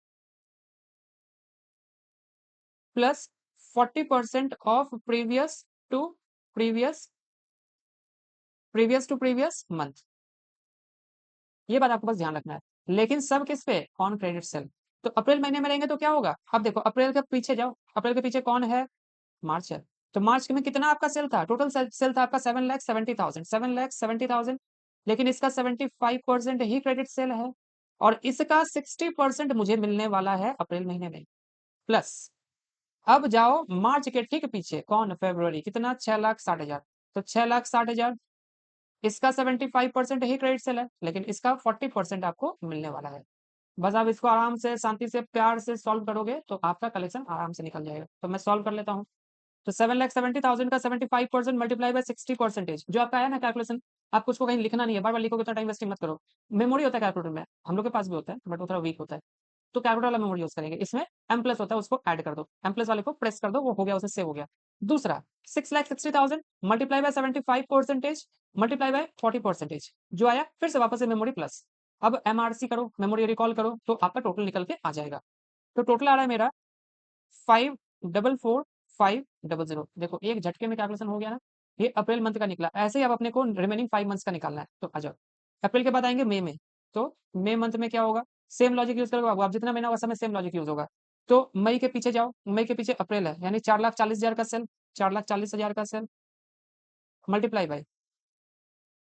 plus 40% of to previous previous to previous month. ये बात आपको बस ध्यान रखना है। लेकिन सब किस पे? On credit sale. तो अप्रैल महीने में रहेंगे तो क्या होगा? अब देखो अप्रैल के पीछे जाओ। अप्रैल के पीछे कौन है? मार्च है। तो मार्च में कितना आपका सेल था? टोटल सेल था आपका 7,70,000, 7,70,000। लेकिन इसका 75% ही क्रेडिट सेल है, और इसका 60% मुझे मिलने वाला है अप्रैल महीने में। प्लस अब जाओ मार्च के ठीक पीछे, कौन? फरवरी। कितना? 6,60,000। तो 6,60,000, इसका 75% ही क्रेडिट सेल है, लेकिन इसका 40% आपको मिलने वाला है। बस आप इसको आराम से, शांति से, प्यार से सॉल्व करोगे तो आपका कलेक्शन आराम से निकल जाएगा। तो मैं सॉल्व कर लेता हूँ। तो 7,70,000 का 75% मल्टीप्लाई बाय 60% जो आपका आया ना कैलकुलेशन, आपको उसको कहीं लिखना नहीं है, बार-बार लिखोगे तो टाइम वेस्टिंग मत करो। मेमोरी होता है कैलकुलेटर में, हम लोग के पास भी होता है, बट वो थोड़ा वीक होता है। तो कैलकुलेटर वाला मेमोरी यूज़ करेंगे। इसमें एम प्लस होता है, उसको ऐड कर दो। एम प्लस वाले को प्रेस कर दो, वो हो गया, उससे सेव हो गया। दूसरा 6,60,000 मल्टीप्लाई बाय 75% मल्टीप्लाई बाय 40% जो आया, फिर से वापस से मेमोरी प्लस। अब एमआरसी करो, मेमोरी रिकॉल करो, तो आपका टोटल निकल के आ जाएगा। तो टोटल आ रहा है मेरा 5,44,500। देखो एक झटके में कैलकुलेशन हो गया ना। ये अप्रैल मंथ का निकला। ऐसे ही अब अपने को रिमेनिंग 5 मंथ्स का निकालना है। तो आ जाओ, अप्रैल के बाद आएंगे मई में। तो मई मंथ में क्या होगा? सेम लॉजिक यूज करोगे, अब जितना महीना होगा सब में सेम लॉजिक यूज होगा। तो मई के पीछे जाओ, मई के पीछे अप्रैल है, यानी 4,40,000 का सेल, 4,40,000 का सेल मल्टीप्लाई बाई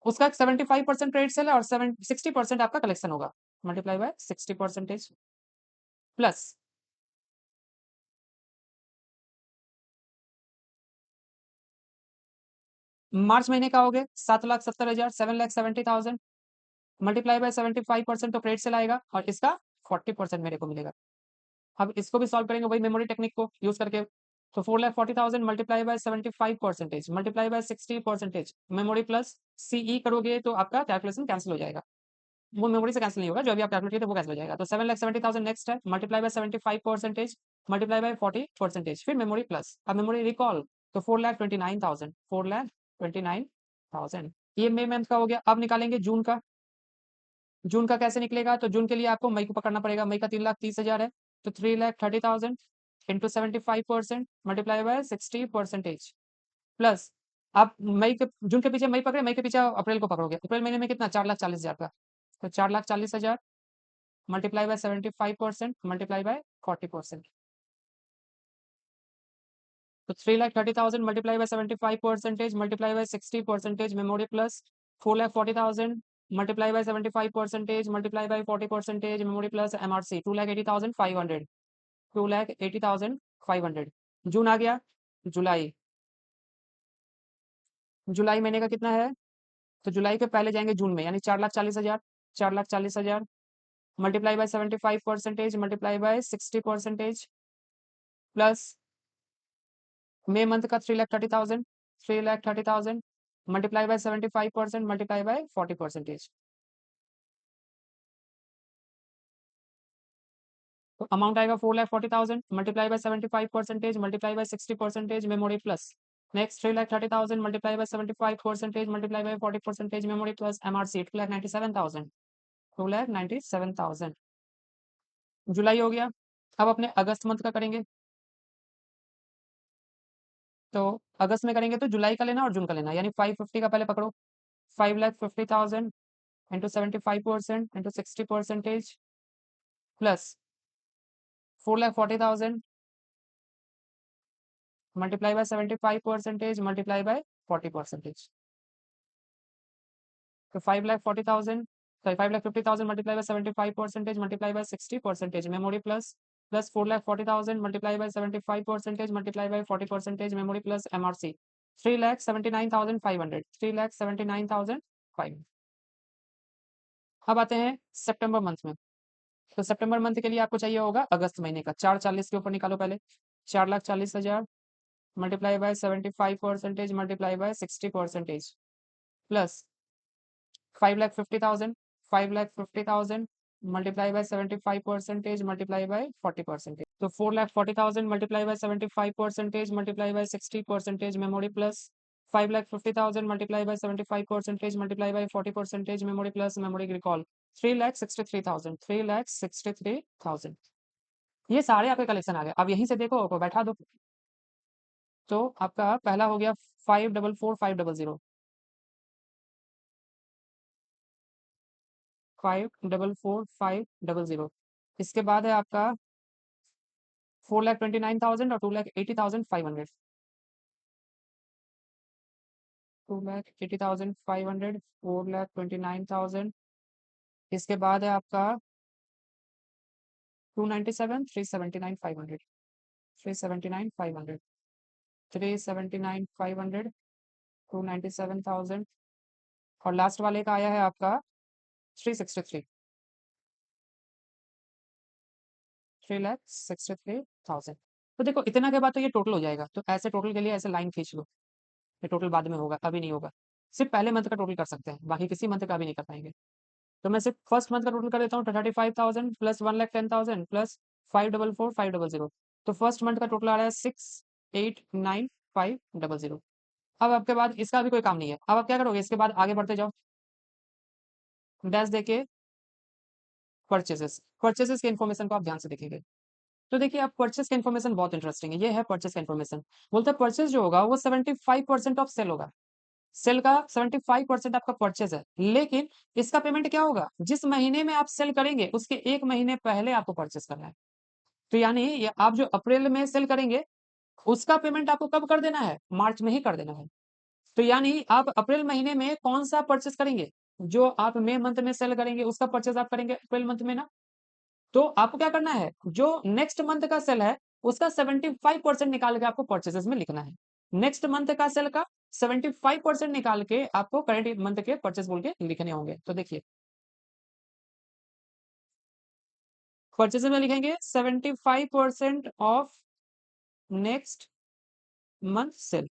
उसका 75% क्रेडिट सेल है, और 60% आपका कलेक्शन होगा, मल्टीप्लाई बाय 60% प्लस मार्च महीने का हो गए 7,70,000, 7,70,000 मल्टीप्लाई बाय 75% तो क्रेडिट सेल आएगा, और इसका 40% मेरे को मिलेगा। अब इसको भी सॉल्व करेंगे वही मेमोरी टेक्निक को यूज करके। तो 4,40,000 multiply by 75% multiply by 60% memory plus CE करोगे तो आपका कैलकुलेशन कैंसिल हो जाएगा। वो मेमोरी से कैंसिल नहीं होगा, जो अभी आप कैलकुलेट किए थे वो कैंसिल हो जाएगा। तो 7,70,000 नेक्स्ट है, मल्टीप्लाई बाय 75% मल्टीप्लाई बाय 40% फिर मेमोरी प्लस। अब मेमोरी रिकॉल, तो 4,29,000, 4,29,000 ये मई मंथ का हो गया। अब निकालेंगे जून का। जून का कैसे निकलेगा? तो जून के लिए आपको मई को पकड़ना पड़ेगा। मई का 3,30,000 है, तो 3,30,000 इंटू 75% मल्टीप्लाई बाय 60% प्लस आप मई के जून के पीछे मई पकड़े, मई के पीछे अप्रैल को पकड़ोगे। अप्रैल महीने में कितना? 4,40,000 का। तो 4,40,000 मल्टीप्लाई बाय 75% मल्टीप्लाई बाय 40%। तो 3,30,000 multiply by 75% multiply by 60% memory plus 4,40,000 multiply by 75% multiply bye 40% memory plus MRC 2,80,500, 2,80,500। जून आ गया। जुलाई, जुलाई महीने का कितना है? तो जुलाई के पहले जाएंगे जून में, यानी 4,40,000, 4,40,000 multiply by 75% multiply by 60% plus May month का 3,30,000 3,30,000 मल्टीप्लाई बाय 75% मल्टीप्लाई बाय 40%। तो अमाउंट आएगा 4,40,000 multiply by 75% multiply by 60% memory plus next 3,30,000 multiply by 75% multiply bye 40% memory plus MRC 2,97,000 2,97,000। जुलाई हो गया। अब अपने अगस्त मंथ का करेंगे। तो अगस्त में करेंगे तो जुलाई का लेना और जून का लेना, यानी 550 का पहले पकड़ो। 5,50,000 into 75% into 60% plus 4,40,000 multiply by 75% multiply bye 40%। तो 5,40,000 sorry 5,50,000 multiply by 75% multiply by 60% memory plus 4,40,000 multiply by 75% multiply bye 40% memory plus MRC 3,79,500 3,79,500। अब आते हैं सितंबर मंथ में। तो सितंबर मंथ के लिए आपको चाहिए होगा अगस्त महीने का 440 के ऊपर निकालो पहले 4,40,000 multiply by 75% multiply by 60% plus 5,50,000 5,50,000 multiply by 75% multiply bye 40%। तो 4,40,000 multiply by 75% multiply by 60% memory plus 5,50,000 multiply by 75% multiply bye 40% memory plus memory recall 3,63,000 3,63,000। ये सारे आपके कलेक्शन आ गए। अब यहीं से देखो बैठा दो। तो आपका पहला हो गया 5,44,500 5,44,500। इसके बाद है आपका 4,29,000 और 2,80,500 2,80,500 4,29,000। इसके बाद है आपका 297 379,500 379,500 379,500 297,000 और लास्ट वाले का आया है आपका 363 3,63,000। तो देखो इतना के बाद तो ये टोटल हो जाएगा। तो ऐसे टोटल के लिए ऐसे लाइन खींच लो। ये टोटल बाद में होगा, अभी नहीं होगा। सिर्फ पहले मंथ का टोटल कर सकते हैं, बाकी किसी मंथ का भी नहीं कर पाएंगे। तो मैं सिर्फ फर्स्ट मंथ का टोटल कर देता हूँ 35,000 प्लस 1,10,000 प्लस 5,44,500। तो फर्स्ट मंथ का टोटल आ रहा है 6,89,500। अब आपके बाद इसका भी कोई काम नहीं है। अब आप क्या करोगे, इसके बाद आगे बढ़ते जाओ, डैश देके परचेसेस परचेसेस की इन्फॉर्मेशन को आप ध्यान से देखेंगे। तो देखिए आप परचेस का इन्फॉर्मेशन बहुत इंटरेस्टिंग है। ये है परचेस का इन्फॉर्मेशन। बोलते हैं परचेस जो होगा वो 75% ऑफ सेल होगा। सेल का 75% आपका परचेज है, लेकिन इसका पेमेंट क्या होगा, जिस महीने में आप सेल करेंगे उसके एक महीने पहले आपको परचेस करना है। तो यानी ये आप जो अप्रैल में सेल करेंगे उसका पेमेंट आपको कब कर देना है, मार्च में ही कर देना है। तो यानी आप अप्रैल महीने में कौन सा परचेस करेंगे, जो आप मई मंथ में सेल करेंगे उसका परचेस आप करेंगे अप्रैल मंथ में ना। तो आपको क्या करना है, जो नेक्स्ट मंथ का सेल है उसका 75% निकाल के आपको परचेसेस में लिखना है। नेक्स्ट मंथ का सेल का 75% निकाल के आपको करंट मंथ के परचेस बोल के लिखने होंगे। तो देखिए परचेस में लिखेंगे 75% ऑफ नेक्स्ट मंथ सेल।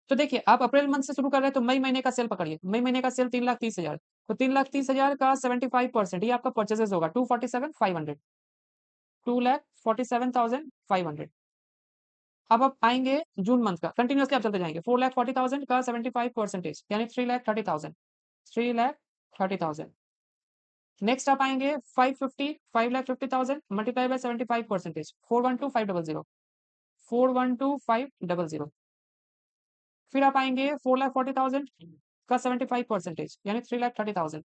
तो देखिए आप अप्रैल मंथ से शुरू कर रहे हैं तो मई महीने का सेल पकड़िए। मई महीने का सेल 3,30,000। तो 3,30,000 का 75% ये आपका परचेसेस होगा 247,500 2,47,500। अब आप आएंगे जून मंथ का, कंटिन्यूअसली आप चलते जाएंगे। 4,40,000 का 75% यानी 3,30,000 3,30,000। नेक्स्ट आप आएंगे 5,50,000 मल्टीप्लाई बाय 75%, 4,12,500 4,12,500। फिर आप आएंगे 4,40,000 का 75% यानी 3,30,000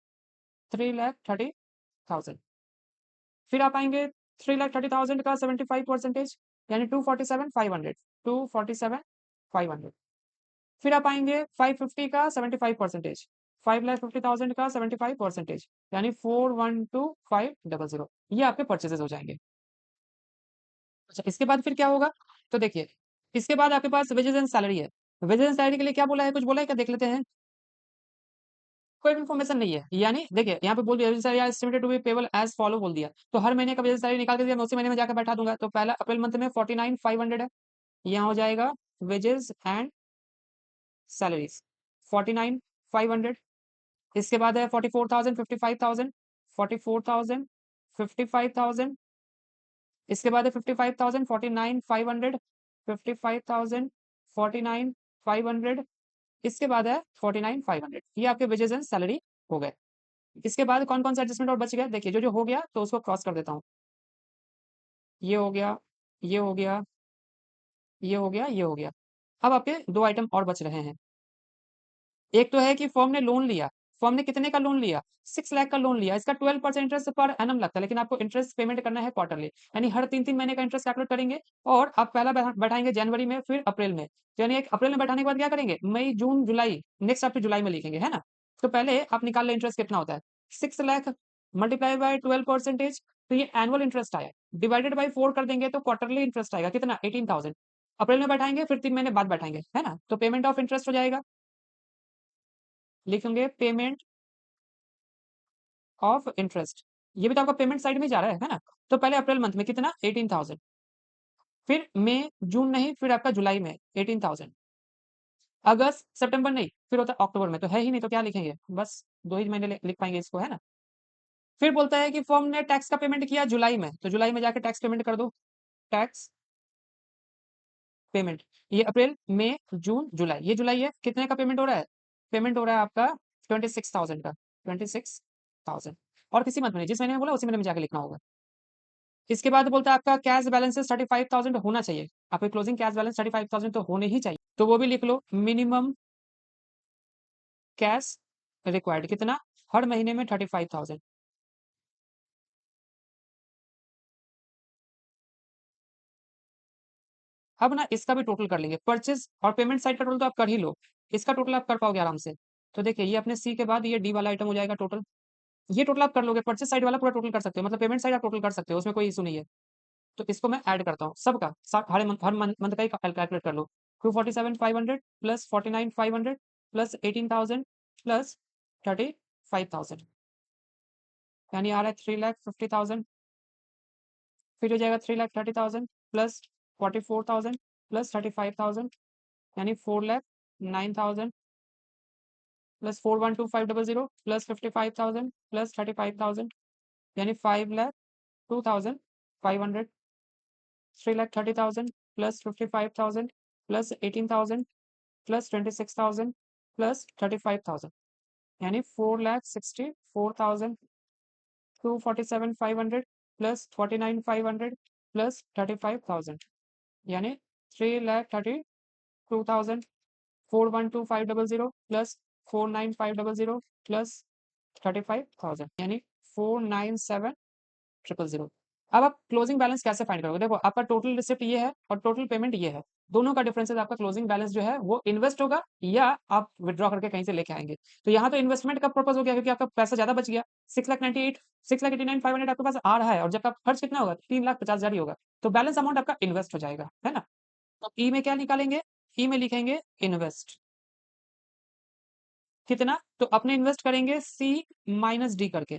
3,30,000। फिर आप आएंगे 3,30,000 का 75% यानी 247,500 247,500। फिर आप आएंगे 550 का 75%, 5,50,000 का 75% यानी 4,12,500। ये आपके परचेजेस हो जाएंगे। अच्छा इसके बाद फिर क्या होगा, तो देखिए इसके बाद आपके पास वेजेस एंड सैलरी है। वेजेस एंड सैलरी के लिए क्या बोला है, कुछ बोला है क्या, देख लेते हैं। कोई भी इन्फॉर्मेशन नहीं है। यानी देखिए यहाँ पे बोल दिया estimated to be payable as follow बोल दिया, तो हर महीने का वेजेस सैलरी निकाल के दिया, मैं उसी महीने में जाकर बैठा दूंगा। तो पहला अप्रैल मंथ में 49,500 है, यहाँ हो जाएगा वेजेस एंड सैलरीज 49,500। इसके बाद है 44,000, 55,000, 44,000, 55,000। इसके बाद है 55,000, 49,500, 55,000, 49,500। इसके बाद है 49,500। ये आपके वेजेस एंड सैलरी हो गए। इसके बाद कौन कौन सा एडजस्टमेंट और बच गया, देखिए जो जो हो गया तो उसको क्रॉस कर देता हूँ। ये हो गया, ये हो गया, ये हो गया, ये हो गया। अब आपके दो आइटम और बच रहे हैं। एक तो है कि फर्म ने लोन लिया, फर्म ने कितने का लोन लिया, 6 लाख का लोन लिया। इसका 12% इंटरेस्ट पर एनम लगता है, लेकिन आपको इंटरेस्ट पेमेंट करना है क्वार्टरली, यानी हर 3-3 महीने का इंटरेस्ट कैलकुलेट करेंगे। और आप पहला बैठाएंगे जनवरी में, फिर अप्रैल में। यानी एक अप्रैल में बैठाने के बाद क्या करेंगे, मई जून जुलाई, नेक्स्ट आपके जुलाई में लिखेंगे, है ना। तो पहले आप निकाल ले इंटरेस्ट कितना होता है, 6 लाख मल्टीप्लाई बाय 12%। तो ये एनुअल इंटरेस्ट आया, डिवाइडेड बाई 4 कर देंगे तो क्वार्टरली इंटरेस्ट आएगा कितना, 18,000। अप्रैल में बैठाएंगे, फिर 3 महीने बाद बैठाएंगे, है ना। तो पेमेंट ऑफ इंटरेस्ट हो जाएगा, लिखेंगे पेमेंट ऑफ इंटरेस्ट। ये भी तो आपका पेमेंट साइड में जा रहा है ना। तो पहले अप्रैल मंथ में कितना, 18,000। फिर मई जून नहीं, फिर आपका जुलाई में 18,000। अगस्त सितंबर नहीं, फिर होता है अक्टूबर में, तो है ही नहीं तो क्या लिखेंगे, बस 2 ही महीने लिख पाएंगे इसको, है ना। फिर बोलता है कि फर्म ने टैक्स का पेमेंट किया जुलाई में, तो जुलाई में जाकर टैक्स पेमेंट कर दो, टैक्स पेमेंट। ये अप्रैल मई जून जुलाई, ये जुलाई है, कितने का पेमेंट हो रहा है, पेमेंट हो रहा है आपका 26,000 का, 26,000। और किसी मंथ में नहीं, जिस महीने में बोला उसी महीने में जाके लिखना होगा। इसके बाद बोलता है आपका कैश बैलेंस 35,000 होना चाहिए, आपके क्लोजिंग कैश बैलेंस 35,000 तो होने ही चाहिए, तो वो भी लिख लो। मिनिमम कैश रिक्वायर्ड कितना, हर महीने में 35,000। अब ना इसका भी टोटल कर लेंगे, परचेज और पेमेंट साइड का टोटल तो आप कर ही लो, इसका टोटल आप कर पाओगे आराम से। तो देखिए ये अपने सी के बाद ये डी वाला आइटम हो जाएगा टोटल, ये टोटल आप कर लोगे, परचेज साइड वाला पूरा टोटल कर सकते हो, मतलब पेमेंट साइड आप टोटल कर सकते हो, उसमें कोई इशू नहीं है। तो इसको मैं ऐड करता हूँ सबका, हर मंथ का ही कैलकुलेट कर लो। 247,500 प्लस 49,500 प्लस 18,000 प्लस 35,000, यानी आ रहा है 3,50,000। फिर हो जाएगा 3,30,000 प्लस 44,000 प्लस 35,000, यानी 4,09,000 प्लस 4,12,500 प्लस 55,000 प्लस 35,000, यानी 5,02,500। 3,30,000 प्लस 55,000 प्लस 18,000 प्लस 26,000 प्लस 35,000, यानी 4,64,000। 247,500 प्लस 49,500 प्लस 35,000, यानी 3,32,000। 4,12,500 प्लस 4,9,500 प्लस 35,000, यानी 4,97,000। अब आप क्लोजिंग बैलेंस कैसे फाइंड करोगे, देखो आपका टोटल रिसिप्ट ये है और टोटल पेमेंट ये है, दोनों का डिफरेंस है। आपका क्लोजिंग बैलेंस जो है वो इन्वेस्ट होगा या आप विड्रॉ करके कहीं से लेके आएंगे। तो यहाँ तो इन्वेस्टमेंट का पर्पज हो गया, क्योंकि आपका पैसा ज्यादा बच गया, 6,98,6,89,500 आपके पास आ रहा है, और जब का खर्च कितना होगा, 3,50,000 ही होगा। तो बैलेंस अमाउंट आपका इन्वेस्ट हो जाएगा, है ना। तो ई में क्या निकालेंगे, ई में लिखेंगे इन्वेस्ट कितना, तो अपने इन्वेस्ट करेंगे सी माइनस डी करके।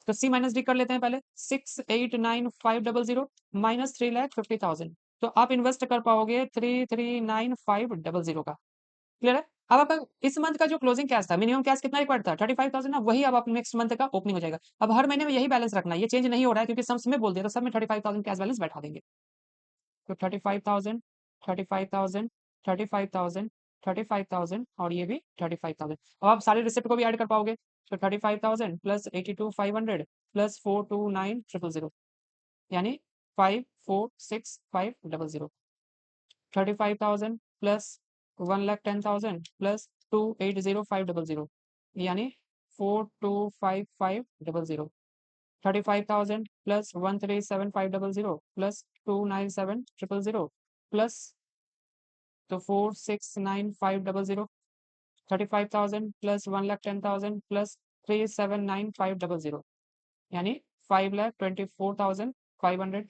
तो सी माइनस डी कर लेते हैं पहले, 6,89,500 माइनस 3,50,000, तो आप इन्वेस्ट कर पाओगे 3,39,500 का। क्लियर है। अब आपका इस मंथ का जो क्लोजिंग कैश था, मिनिमम कैश कितना रिक्वायर्ड था, 35,000 ना, वही अब आप नेक्स्ट मंथ का ओपनिंग हो जाएगा। अब हर महीने में यही बैलेंस रखना है, ये चेंज नहीं हो रहा है, क्योंकि सम्स में बोल दिया तो सब में 35,000 कैश बैलेंस बैठा देंगे। तो 35,000, 35,000, 35,000, 35,000 और ये भी 35,000। अब आप सारे रिसिप्ट को भी ऐड कर पाओगे, तो 35,000 प्लस 82,500 प्लस 429,000, यानी 546,500। 35,000 प्लस 1,10,000 प्लस 2,80,500, यानी 4,25,500। 35,000 प्लस 1,37,500 प्लस 2,97,000 प्लस, तो 4,69,500। 35,000 प्लस 1,10,000 प्लस 3,79,500, यानी 5,24,500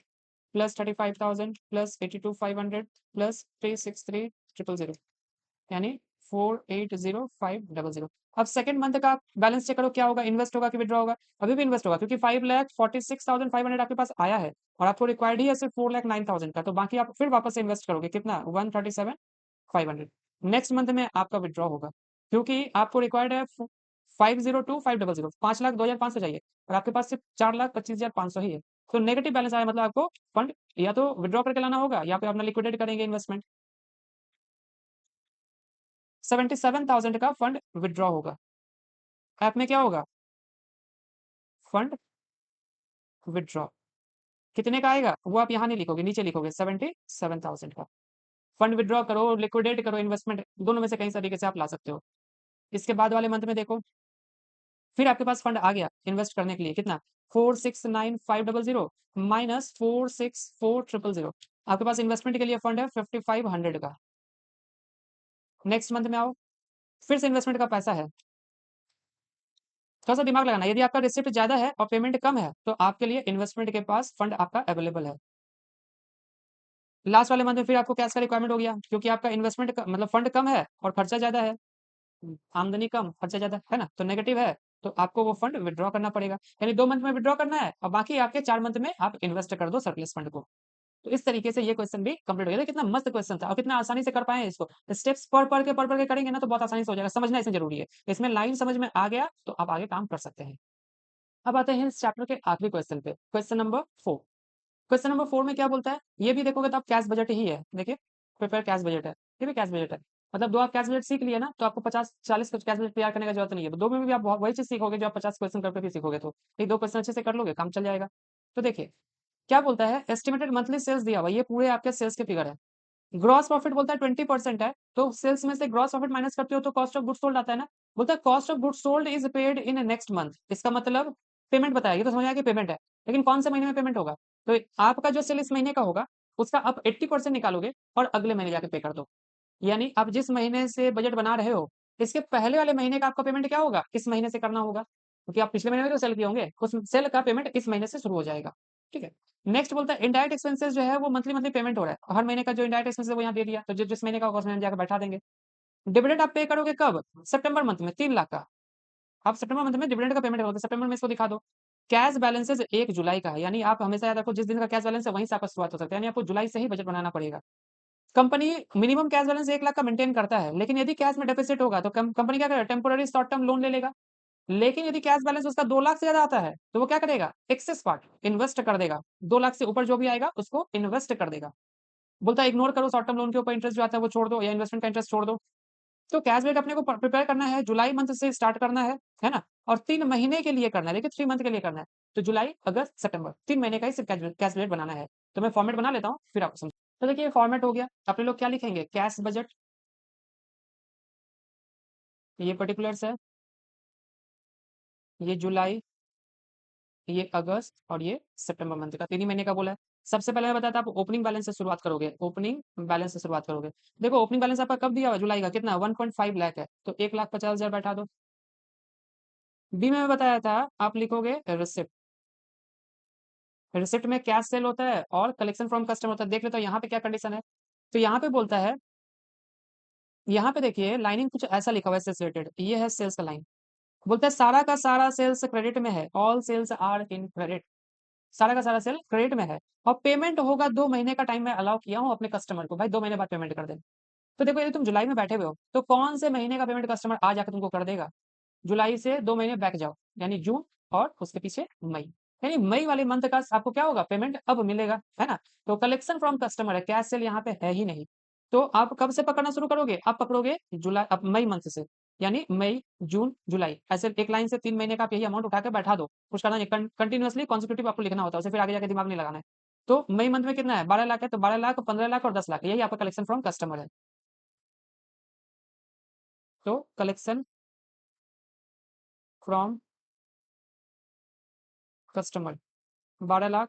प्लस 35,000 प्लस 82,500 प्लस 3,63,000, यानी 480500। अब सेकंड मंथ का बैलेंस चेक करो, क्या होगा, इन्वेस्ट होगा कि विड्रॉ होगा? अभी भी इन्वेस्ट होगा, क्योंकि 5,46,500 आपके पास आया है और आपको रिक्वायर्ड ही है सिर्फ 4,09,000 का, तो बाकी आप फिर वापस से इन्वेस्ट करोगे कितना, 137,500। नेक्स्ट मंथ में आपका विड्रॉ होगा, क्योंकि आपको रिक्वायर्ड है 5,02,500, 5,02,500 चाहिए और आपके पास सिर्फ 4,25,500 ही है। तो नेगेटिव बैलेंस आया, मतलब आपको फंड या तो विड्रॉ करके लाना होगा या फिर अपना लिक्विडेट करेंगे इन्वेस्टमेंट। 77,000 का फंड विड्रॉ होगा। ऐप में क्या होगा, फंड विड्रॉ कितने का आएगा वो आप यहाँ नहीं लिखोगे, नीचे लिखोगे 77,000 का। फंड विड्रॉ करो, लिक्विडेट करो, इन्वेस्टमेंट, दोनों में से कहीं तरीके से आप ला सकते हो। इसके बाद वाले मंथ में देखो, फिर आपके पास फंड आ गया इन्वेस्ट करने के लिए, कितना, 4,69,500 माइनस 4,64,000। आपके पास इन्वेस्टमेंट के लिए फंड है 5,500 का। नेक्स्ट मंथ में आओ, फिर से इन्वेस्टमेंट का पैसा है। थोड़ा सा दिमाग लगाना, यदि आपका रिसिप्ट ज्यादा है और पेमेंट कम है तो आपके लिए इन्वेस्टमेंट के पास फंड आपका अवेलेबल है। लास्ट वाले मंथ में फिर आपको कैश का रिक्वायरमेंट हो गया, क्योंकि आपका इन्वेस्टमेंट मतलब फंड कम है और खर्चा ज्यादा है। आमदनी कम खर्चा ज्यादा है ना, तो नेगेटिव है, तो आपको वो फंड विड्रॉ करना पड़ेगा। यानी 2 मंथ में विड्रॉ करना है और बाकी आपके 4 मंथ में आप इन्वेस्ट कर दो सरप्लस फंड को। तो इस तरीके से ये क्वेश्चन भी कंप्लीट हो गया। कितना मस्त क्वेश्चन था और कितना आसानी से कर पाए इसको। स्टेप्स पढ़ के करेंगे ना तो बहुत आसानी से हो जाएगा, समझना इसमें जरूरी है। इसमें लाइन समझ में आ गया तो आप आगे काम कर सकते हैं। अब आते हैं इस चैप्टर के आखिरी क्वेश्चन पे, क्वेश्चन नंबर 4। क्वेश्चन नंबर 4 में क्या बोलता है, ये भी देखोगे तो आप कैश बजट ही है, देखिए प्रिपेयर कैश बजट है, ये भी कैश बजट है। मतलब 2 आप कैश बजट सीख लिए ना तो आपको 50-40 कैश बजट तैयार करने का जरूरत नहीं है। 2 में भी आप वही चीज सीखोगे जो आप 50 क्वेश्चन करके भी सीखोगे, तो ये 2 क्वेश्चन अच्छे से कर लोगे, काम चल जाएगा। तो देखिए क्या बोलता है, एस्टिमेटेड मंथली सेल्स दिया हुआ, ये पूरे आपके सेल्स के फिगर है। ग्रॉस प्रॉफिट बोलता है 20% है, तो सेल्स में से ग्रॉस प्रॉफिट माइनस करते हो तो कॉस्ट ऑफ गुड्स सोल्ड आता है ना। बोलता है cost of goods sold is paid in next month, इसका मतलब पेमेंट बताया, ये तो समझ आया कि पेमेंट है, लेकिन कौन से महीने में पेमेंट होगा। तो आपका जो सेल इस महीने का होगा उसका आप 80% निकालोगे और अगले महीने जाके पे कर दो। यानी आप जिस महीने से बजट बना रहे हो इसके पहले वाले महीने का आपका पेमेंट क्या होगा, इस महीने से करना होगा, क्योंकि आप पिछले महीने में जो सेल किए होंगे उस सेल का पेमेंट इस महीने से शुरू हो जाएगा। ठीक है। नेक्स्ट बोलता है इनडायरेक्ट एक्सपेंसेस जो है वो मंथली मंथली पेमेंट हो रहा है, हर महीने का जो इनडायरेक्ट एक्सपेंसेस है वो यहाँ दे दिया, तो जिस महीने का होगा उसमें हम जाकर बैठा देंगे। डिविडेंड आप पे करोगे कब, सितंबर मंथ में 3 लाख का। आप सितंबर मंथ में डिविडेंड का पेमेंट करोगे, सितंबर में इसको दिखा दो। कैश बैलेंसेस 1 जुलाई का है, यानी आप हमेशा याद रखो जिस दिन का कैश बैलेंस है वहीं से आपका शुरुआत हो सकता है, यानी आपको जुलाई से ही बजट बनाना पड़ेगा। Company minimum cash balance 1 lakh का मेंटेन करता है, लेकिन यदि कैश में डेफिसिट होगा तो कंपनी क्या करेगा, टेम्पोररी शॉर्ट टर्म लोन ले लेगा। लेकिन यदि कैश बैलेंस उसका 2 लाख से ज्यादा आता है तो वो क्या करेगा, एक्सेस पार्ट इन्वेस्ट कर देगा, 2 लाख से ऊपर जो भी आएगा उसको इन्वेस्ट कर देगा। बोलता है इग्नोर करो शॉर्ट टर्म लोन के ऊपर इंटरेस्ट जो आता है वो छोड़ दो, या इन्वेस्टमेंट का इंटरेस्ट छोड़ दो। तो कैश बैक अपने को प्रिपेयर करना है, जुलाई मंथ से स्टार्ट करना है ना, और 3 महीने के लिए करना है, देखिए 3 मंथ के लिए करना है, तो जुलाई अगस्त सितंबर 3 महीने का ही सिर्फ कैश बजट बनाना है। तो मैं फॉर्मेट बना लेता हूँ फिर आपको समझ। तो देखिए फॉर्मेट हो गया, अपने लोग क्या लिखेंगे, कैश बजट, ये पर्टिकुलर्स है, ये जुलाई, ये अगस्त और ये सितंबर मंथ का 3 ही महीने का बोला है। सबसे पहले मैं बताया था आप ओपनिंग बैलेंस से शुरुआत करोगे, ओपनिंग बैलेंस से शुरुआत करोगे। देखो ओपनिंग बैलेंस आपका कब दिया हुआ, जुलाई का, कितना 1.5 लाख है, तो 1,50,000 बैठा दो। बी में मैं बताया था आप लिखोगे रिसिप्ट, रिसिप्ट में कैश सेल होता है और कलेक्शन फ्रॉम कस्टमर होता है। देख लेते हो यहाँ पे क्या कंडीशन है, तो यहाँ पे बोलता है, यहाँ पे देखिए लाइनिंग कुछ ऐसा लिखा हुआ है सेल्स रिलेटेड, ये है सेल्स का लाइन। बोलता है सारा का सारा सेल्स क्रेडिट में है, all sales are in credit, सारा का सारा सेल क्रेडिट में है और पेमेंट होगा 2 महीने का टाइम मैं अलाउ किया हूँ अपने कस्टमर को, भाई 2 महीने बाद पेमेंट कर दे। तो देखो यदि तुम जुलाई में बैठे हुए हो तो कौन से महीने का पेमेंट कस्टमर आ जाकर तुमको कर देगा, जुलाई से 2 महीने बैक जाओ, यानी जून और उसके पीछे मई, यानी मई वाले मंथ का आपको क्या होगा, पेमेंट अब मिलेगा, है ना। तो कलेक्शन फ्रॉम कस्टमर है, कैश सेल यहाँ पे है ही नहीं। तो आप कब से पकड़ना शुरू करोगे, आप पकड़ोगे जुलाई, अब मई मंथ से, यानी मई जून जुलाई, ऐसे एक लाइन से 3 महीने का आप यही अमाउंट उठा के बैठा दो, कुछ करना नहीं, कंटिन्यूअसली कॉन्सिक्यूटिव आपको लिखना होता है, उसे फिर आगे जाके दिमाग नहीं लगाना है। तो मई मंथ में कितना है, 12 लाख है, तो 12 लाख, 15 लाख और 10 लाख, यही आपका कलेक्शन फ्रॉम कस्टमर है। तो कलेक्शन फ्रॉम कस्टमर 12 लाख,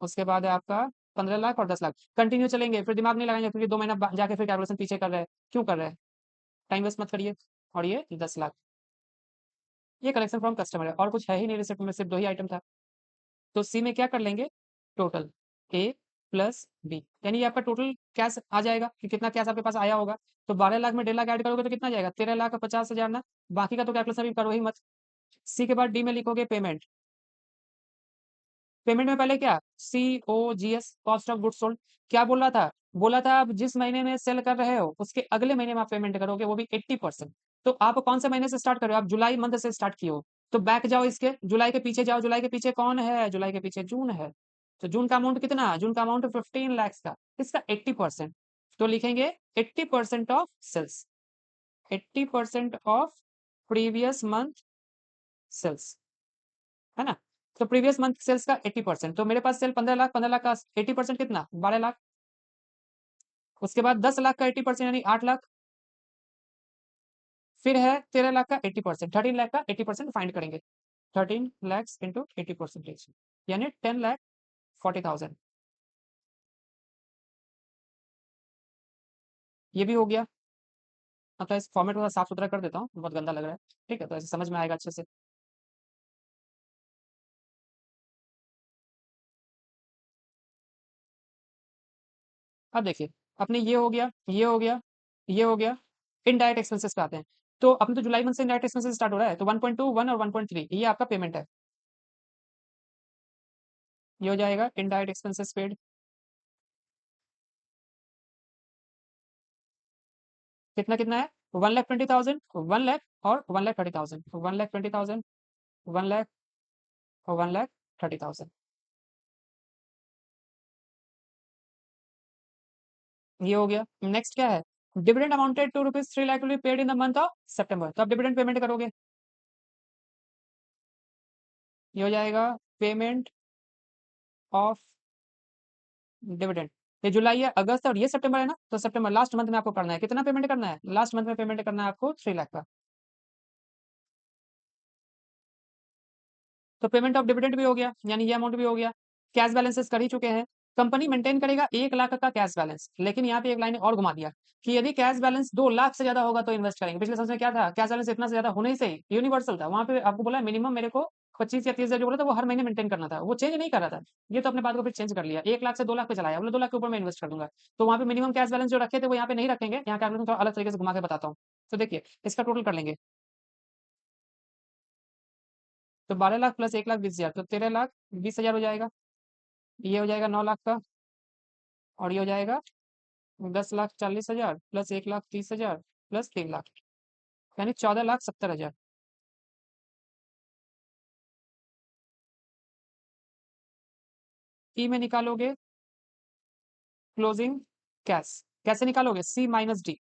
उसके बाद है आपका 15 लाख और 10 लाख, कंटिन्यू चलेंगे, फिर दिमाग नहीं लगाएंगे, क्योंकि 2 महीना जाके फिर कैलकुलेशन पीछे कर रहे हैं, क्यों कर रहे हैं, टाइम वेस्ट मत करिए। और ये 10 लाख, ये कलेक्शन फ्रॉम कस्टमर है और कुछ है ही नहीं, रिसिप्ट में सिर्फ 2 ही आइटम था। तो सी में क्या कर लेंगे, टोटल ए प्लस बी, यानी ये आपका टोटल कैश आ जाएगा कि कितना कैश आपके पास आया होगा। तो 12 लाख में 1.5 लाख ऐड करोगे तो कितना जाएगा, 13,50,000 ना। बाकी का तो कैलकुलेशन अभी करो ही मत। सी के बाद डी में लिखोगे पेमेंट। पेमेंट में पहले क्या, COGS, cost of goods sold. क्या बोला था आप जिस महीने में सेल कर रहे हो उसके अगले महीने में आप पेमेंट करोगे, वो भी 80%। तो आप कौन से महीने से स्टार्ट कर रहे हो, आप जुलाई मंथ से स्टार्ट किए हो। तो बैक जाओ, इसके जुलाई के पीछे जाओ, जुलाई के पीछे कौन है, जुलाई के पीछे जून है। तो जून का अमाउंट कितना, जून का अमाउंट 15 लाख का, इसका 80%। तो लिखेंगे 80% of sales, 80% of previous month sales, है ना। तो प्रीवियस मंथ सेल्स का 80%, तो मेरे पास सेल 15 लाख, 15 लाख का 80% कितना, 12 लाख। उसके बाद 10 लाख का 80% यानी 8 लाख। फिर है 13 लाख का 80%, 13 लाख का 80% फाइंड करेंगे। 13 lakhs इंटू 80%, यानी 10,40,000। ये भी हो गया। मतलब इस फॉर्मेट को साफ सुथरा कर देता हूँ, बहुत गंदा लग रहा है। ठीक है, तो ऐसे समझ में आएगा अच्छे से। अब देखिए, अपने ये हो गया, ये हो गया, ये हो गया। इनडायरेक्ट एक्सपेंसेस पे आते हैं। तो अपने तो जुलाई मंथ से इनडायरेक्ट एक्सपेंसेस स्टार्ट हो रहा है, तो 1.2, 1 और 1.3 ये आपका पेमेंट है। ये हो जाएगा इनडायरेक्ट एक्सपेंसेस पेड। कितना कितना है, 1,20,000, 1 लाख और 1,30,000, 1,20,000, 1 लाख और 1,30,000। ये हो गया। नेक्स्ट क्या है, dividend amounted to rupees 3 lakh will be paid in the month of September. तो आप डिविडेंड पेमेंट करोगे। ये हो जाएगा पेमेंट ऑफ डिविडेंड। ये जुलाई है, अगस्त और ये सितंबर है ना, तो सितंबर लास्ट मंथ में आपको करना है, कितना पेमेंट करना है, लास्ट मंथ में पेमेंट करना है आपको 3 लाख का। तो पेमेंट ऑफ डिविडेंड भी हो गया, यानी ये अमाउंट भी हो गया। कैश बैलेंसेस कर ही चुके हैं। कंपनी मेंटेन करेगा 1 लाख का कैश बैलेंस, लेकिन यहाँ पे एक लाइन और घुमा दिया कि यदि कैश बैलेंस 2 लाख से ज्यादा होगा तो इन्वेस्ट करेंगे। पिछले समय क्या था, कैश बैलेंस इतना से ज्यादा होने से ही यूनिवर्सल था, वहां पे आपको बोला मिनिमम मेरे को 25 या 30 हजार जो बोला था वो हर महीने मेंटेन करना था, वो चेंज नहीं कर रहा था। ये तो अपने बात को फिर चेंज कर लिया, 1 लाख से 2 लाख पे चलाया, बोले 2 लाख के ऊपर मैं इन्वेस्ट कर दूंगा। तो वहां पे मिनिमम कैश बैलेंस जो रखे थे वो यहाँ पे नहीं रखेंगे, यहाँ कैलकुलेशन थोड़ा अलग तरीके से घुमा के बताता हूँ। तो देखिए, इसका टोटल कर लेंगे। तो 12 लाख प्लस 1,20,000 तो 13,20,000 हो जाएगा। ये हो जाएगा 9 लाख का, और ये हो जाएगा 10,40,000 प्लस 1,30,000 प्लस 3 लाख, यानी 14,70,000। ई में निकालोगे क्लोजिंग कैश, कैसे निकालोगे, C-D।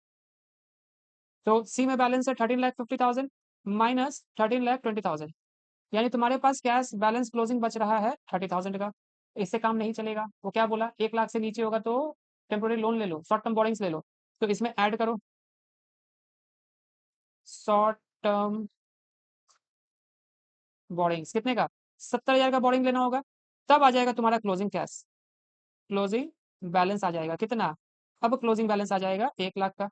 तो सी में बैलेंस है 13,50,000 माइनस 13,20,000, यानी तुम्हारे पास कैश बैलेंस क्लोजिंग बच रहा है 30,000 का। इससे काम नहीं चलेगा, वो क्या बोला, 1 लाख से नीचे होगा तो टेम्पोररी लोन ले लो, शॉर्ट टर्म बोरिंग्स ले लो। तो इसमें ऐड करो शॉर्ट टर्म बोरिंग्स, कितने का, 70,000 का बोरिंग लेना होगा। तब आ जाएगा तुम्हारा क्लोजिंग कैश, क्लोजिंग बैलेंस आ जाएगा कितना। अब क्लोजिंग बैलेंस आ जाएगा 1 लाख का,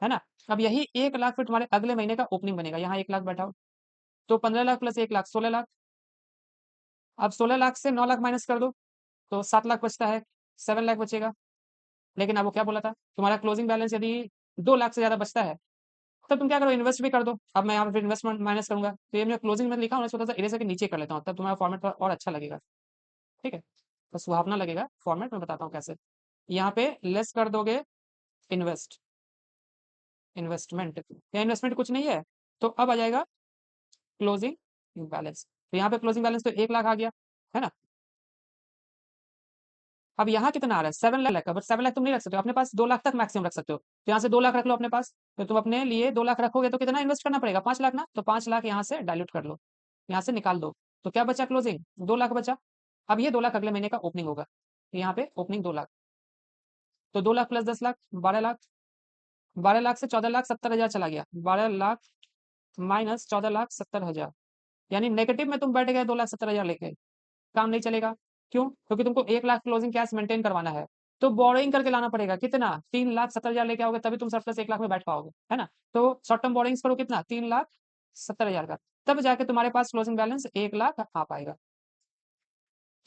है ना। अब यही 1 लाख फिर तुम्हारे अगले महीने का ओपनिंग बनेगा, यहाँ 1 लाख बैठाओ। तो 15 लाख प्लस 1 लाख 16 लाख। अब 16 लाख से 9 लाख माइनस कर दो, तो 7 लाख बचता है, 7 लाख बचेगा। लेकिन अब वो क्या बोला था, तुम्हारा क्लोजिंग बैलेंस यदि 2 लाख से ज्यादा बचता है तब तुम क्या करो, इन्वेस्ट भी कर दो। अब मैं यहाँ पे इन्वेस्टमेंट माइनस करूंगा, तो ये मैं क्लोजिंग में लिखा हूँ, इसको थोड़ा सा इरेजर के नीचे कर लेता हूँ, तब तुम्हारा फॉर्मेट और अच्छा लगेगा। ठीक है, तो सुहावना लगेगा फॉर्मेट, में बताता हूँ कैसे। यहाँ पे लेस कर दोगे इन्वेस्ट, इन्वेस्टमेंट, या इन्वेस्टमेंट कुछ नहीं है, तो अब आ जाएगा क्लोजिंग बैलेंस। तो यहाँ पे क्लोजिंग बैलेंस तो 1 लाख आ गया, है ना। अब यहाँ कितना आ रहा है, 7 लाख का, बट 7 लाख तुम नहीं रख सकते हो अपने पास, 2 लाख तक मैक्सिमम रख सकते हो। तो यहाँ से 2 लाख रख लो अपने पास। तो तुम अपने लिए 2 लाख रखोगे तो कितना इन्वेस्ट करना पड़ेगा, 5 लाख ना, तो 5 लाख यहाँ से डायल्यूट कर लो, यहाँ से निकाल दो। तो क्या बचा क्लोजिंग, 2 लाख बचा। अब ये 2 लाख अगले महीने का ओपनिंग होगा, तो यहाँ पे ओपनिंग 2 लाख। तो 2 लाख प्लस 10 लाख 12 लाख, 12 लाख से 14,70,000 चला गया, 12 लाख माइनस 14,70,000, यानी नेगेटिव में तुम बैठ गए 2,70,000 लेके, काम नहीं चलेगा। क्यों, क्योंकि तुमको 1 लाख क्लोजिंग कैश मेंटेन करवाना है। तो बोरोइंग करके लाना पड़ेगा कितना, 3,70,000 लेके आओगे तभी तुम सरप्लस 1 लाख में बैठ पाओगे, है ना। तो शॉर्ट टर्म बोरोइंग्स करो कितना, 3,70,000 का, तब जाके तुम्हारे पास क्लोजिंग बैलेंस 1 लाख आ पाएगा।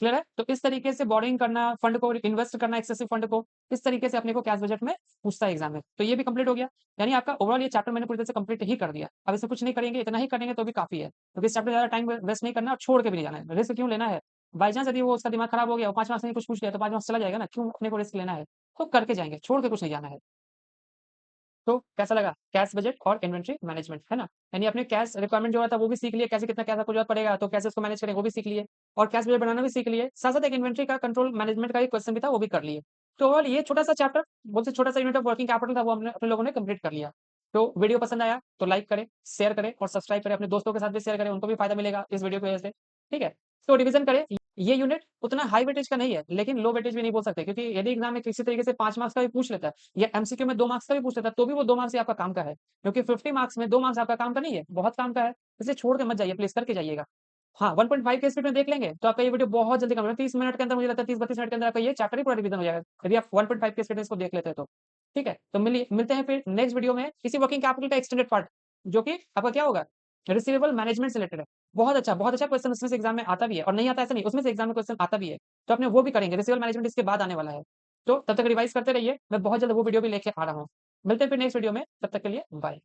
क्लियर है? तो इस तरीके से बोरिंग करना, फंड को इन्वेस्ट करना, एक्सेसिव फंड को, इस तरीके से अपने को कैश बजट में पूछता है एग्जाम में। तो ये भी कंप्लीट हो गया, यानी आपका ओवरऑल ये चैप्टर मैंने पूरी तरह से कंप्लीट ही कर दिया। अब इसमें कुछ नहीं करेंगे, इतना ही करेंगे तो भी काफी है, क्योंकि इस चैप्टर में ज्यादा टाइम वेस्ट नहीं करना और छोड़ के भी नहीं जाना है। रिस्क क्यों लेना है? बाई चांस यदि वो उसका दिमाग खराब हो गया, 5 मार्क्स में कुछ पूछ लिया तो 5 मार्क्स चला जाएगा ना, क्यों अपने को रिस्क लेना है? तो करके जाएंगे, छोड़ के कुछ नहीं जाना है। तो कैसा लगा? कैश बजट और इन्वेंटरी मैनेजमेंट, है ना? यानी अपने कैश रिक्वायरमेंट जो था वो भी सीख लिए, कैसे कितना कैश आपको जरूरत पड़ेगा, तो कैसे उसको मैनेज करें वो भी सीख लिए, और कैश बजट बनाना भी सीख लिए। साथ-साथ एक इन्वेंटरी का कंट्रोल मैनेजमेंट का एक क्वेश्चन भी था, वो भी कर लिए। तो ओवरऑल ये छोटा-सा चैप्टर, बोलते छोटा-सा यूनिट ऑफ वर्किंग कैपिटल था, वो हमने अपने लोगों ने कंप्लीट कर लिया। तो वीडियो पसंद आया तो लाइक करें, शेयर करें और सब्सक्राइब करें, अपने दोस्तों के साथ भी शेयर करें, उनको भी फायदा मिलेगा इस वीडियो की वजह से। ठीक है? तो रिवीजन करें, ये यूनिट उतना हाई वेटेज का नहीं है, लेकिन लो वेटेज भी नहीं बोल सकते, क्योंकि यदि एग्जाम में किसी तरीके से 5 मार्क्स का भी पूछ लेता है या एमसीक्यू में 2 मार्क्स का भी पूछ लेता है, तो भी वो 2 मार्क्स ही आपका काम का है, क्योंकि 50 मार्क्स में 2 मार्क्स आपका काम का नहीं है, बहुत काम का है। इसे छोड़ के मत जाइए, प्लीज़ करके जाइएगा। हाँ, 1.5 के स्पीड में देख लेंगे, तो आपका ये वीडियो बहुत जल्दी कंप्लीट, 30 मिनट के अंदर, मुझे लगता है 30-32 मिनट के अंदर आपका ये चैप्टर ही पूरा रिवीजन हो जाएगा, यदि आप 1.5 के स्पीड में इसको देख लेते हैं तो। ठीक है? तो मिलते हैं फिर नेक्स्ट वीडियो में इसी वर्किंग कैपिटल का एक्सटेंडेड पार्ट, जो कि आपका क्या होगा? रिसीवेबल मैनेजमेंट से रिलेटेड है। बहुत अच्छा क्वेश्चन उसमें से एग्जाम में आता भी है, और नहीं आता ऐसा नहीं, उसमें से एग्जाम में क्वेश्चन आता भी है। तो अपने वो भी करेंगे, रिसीवेबल मैनेजमेंट इसके बाद आने वाला है। तो तब तक रिवाइज़ करते रहिए, मैं बहुत जल्द वो वीडियो भी लेके आ रहा हूँ। मिलते हैं फिर नेक्स्ट वीडियो में, तब तक के लिए बाय।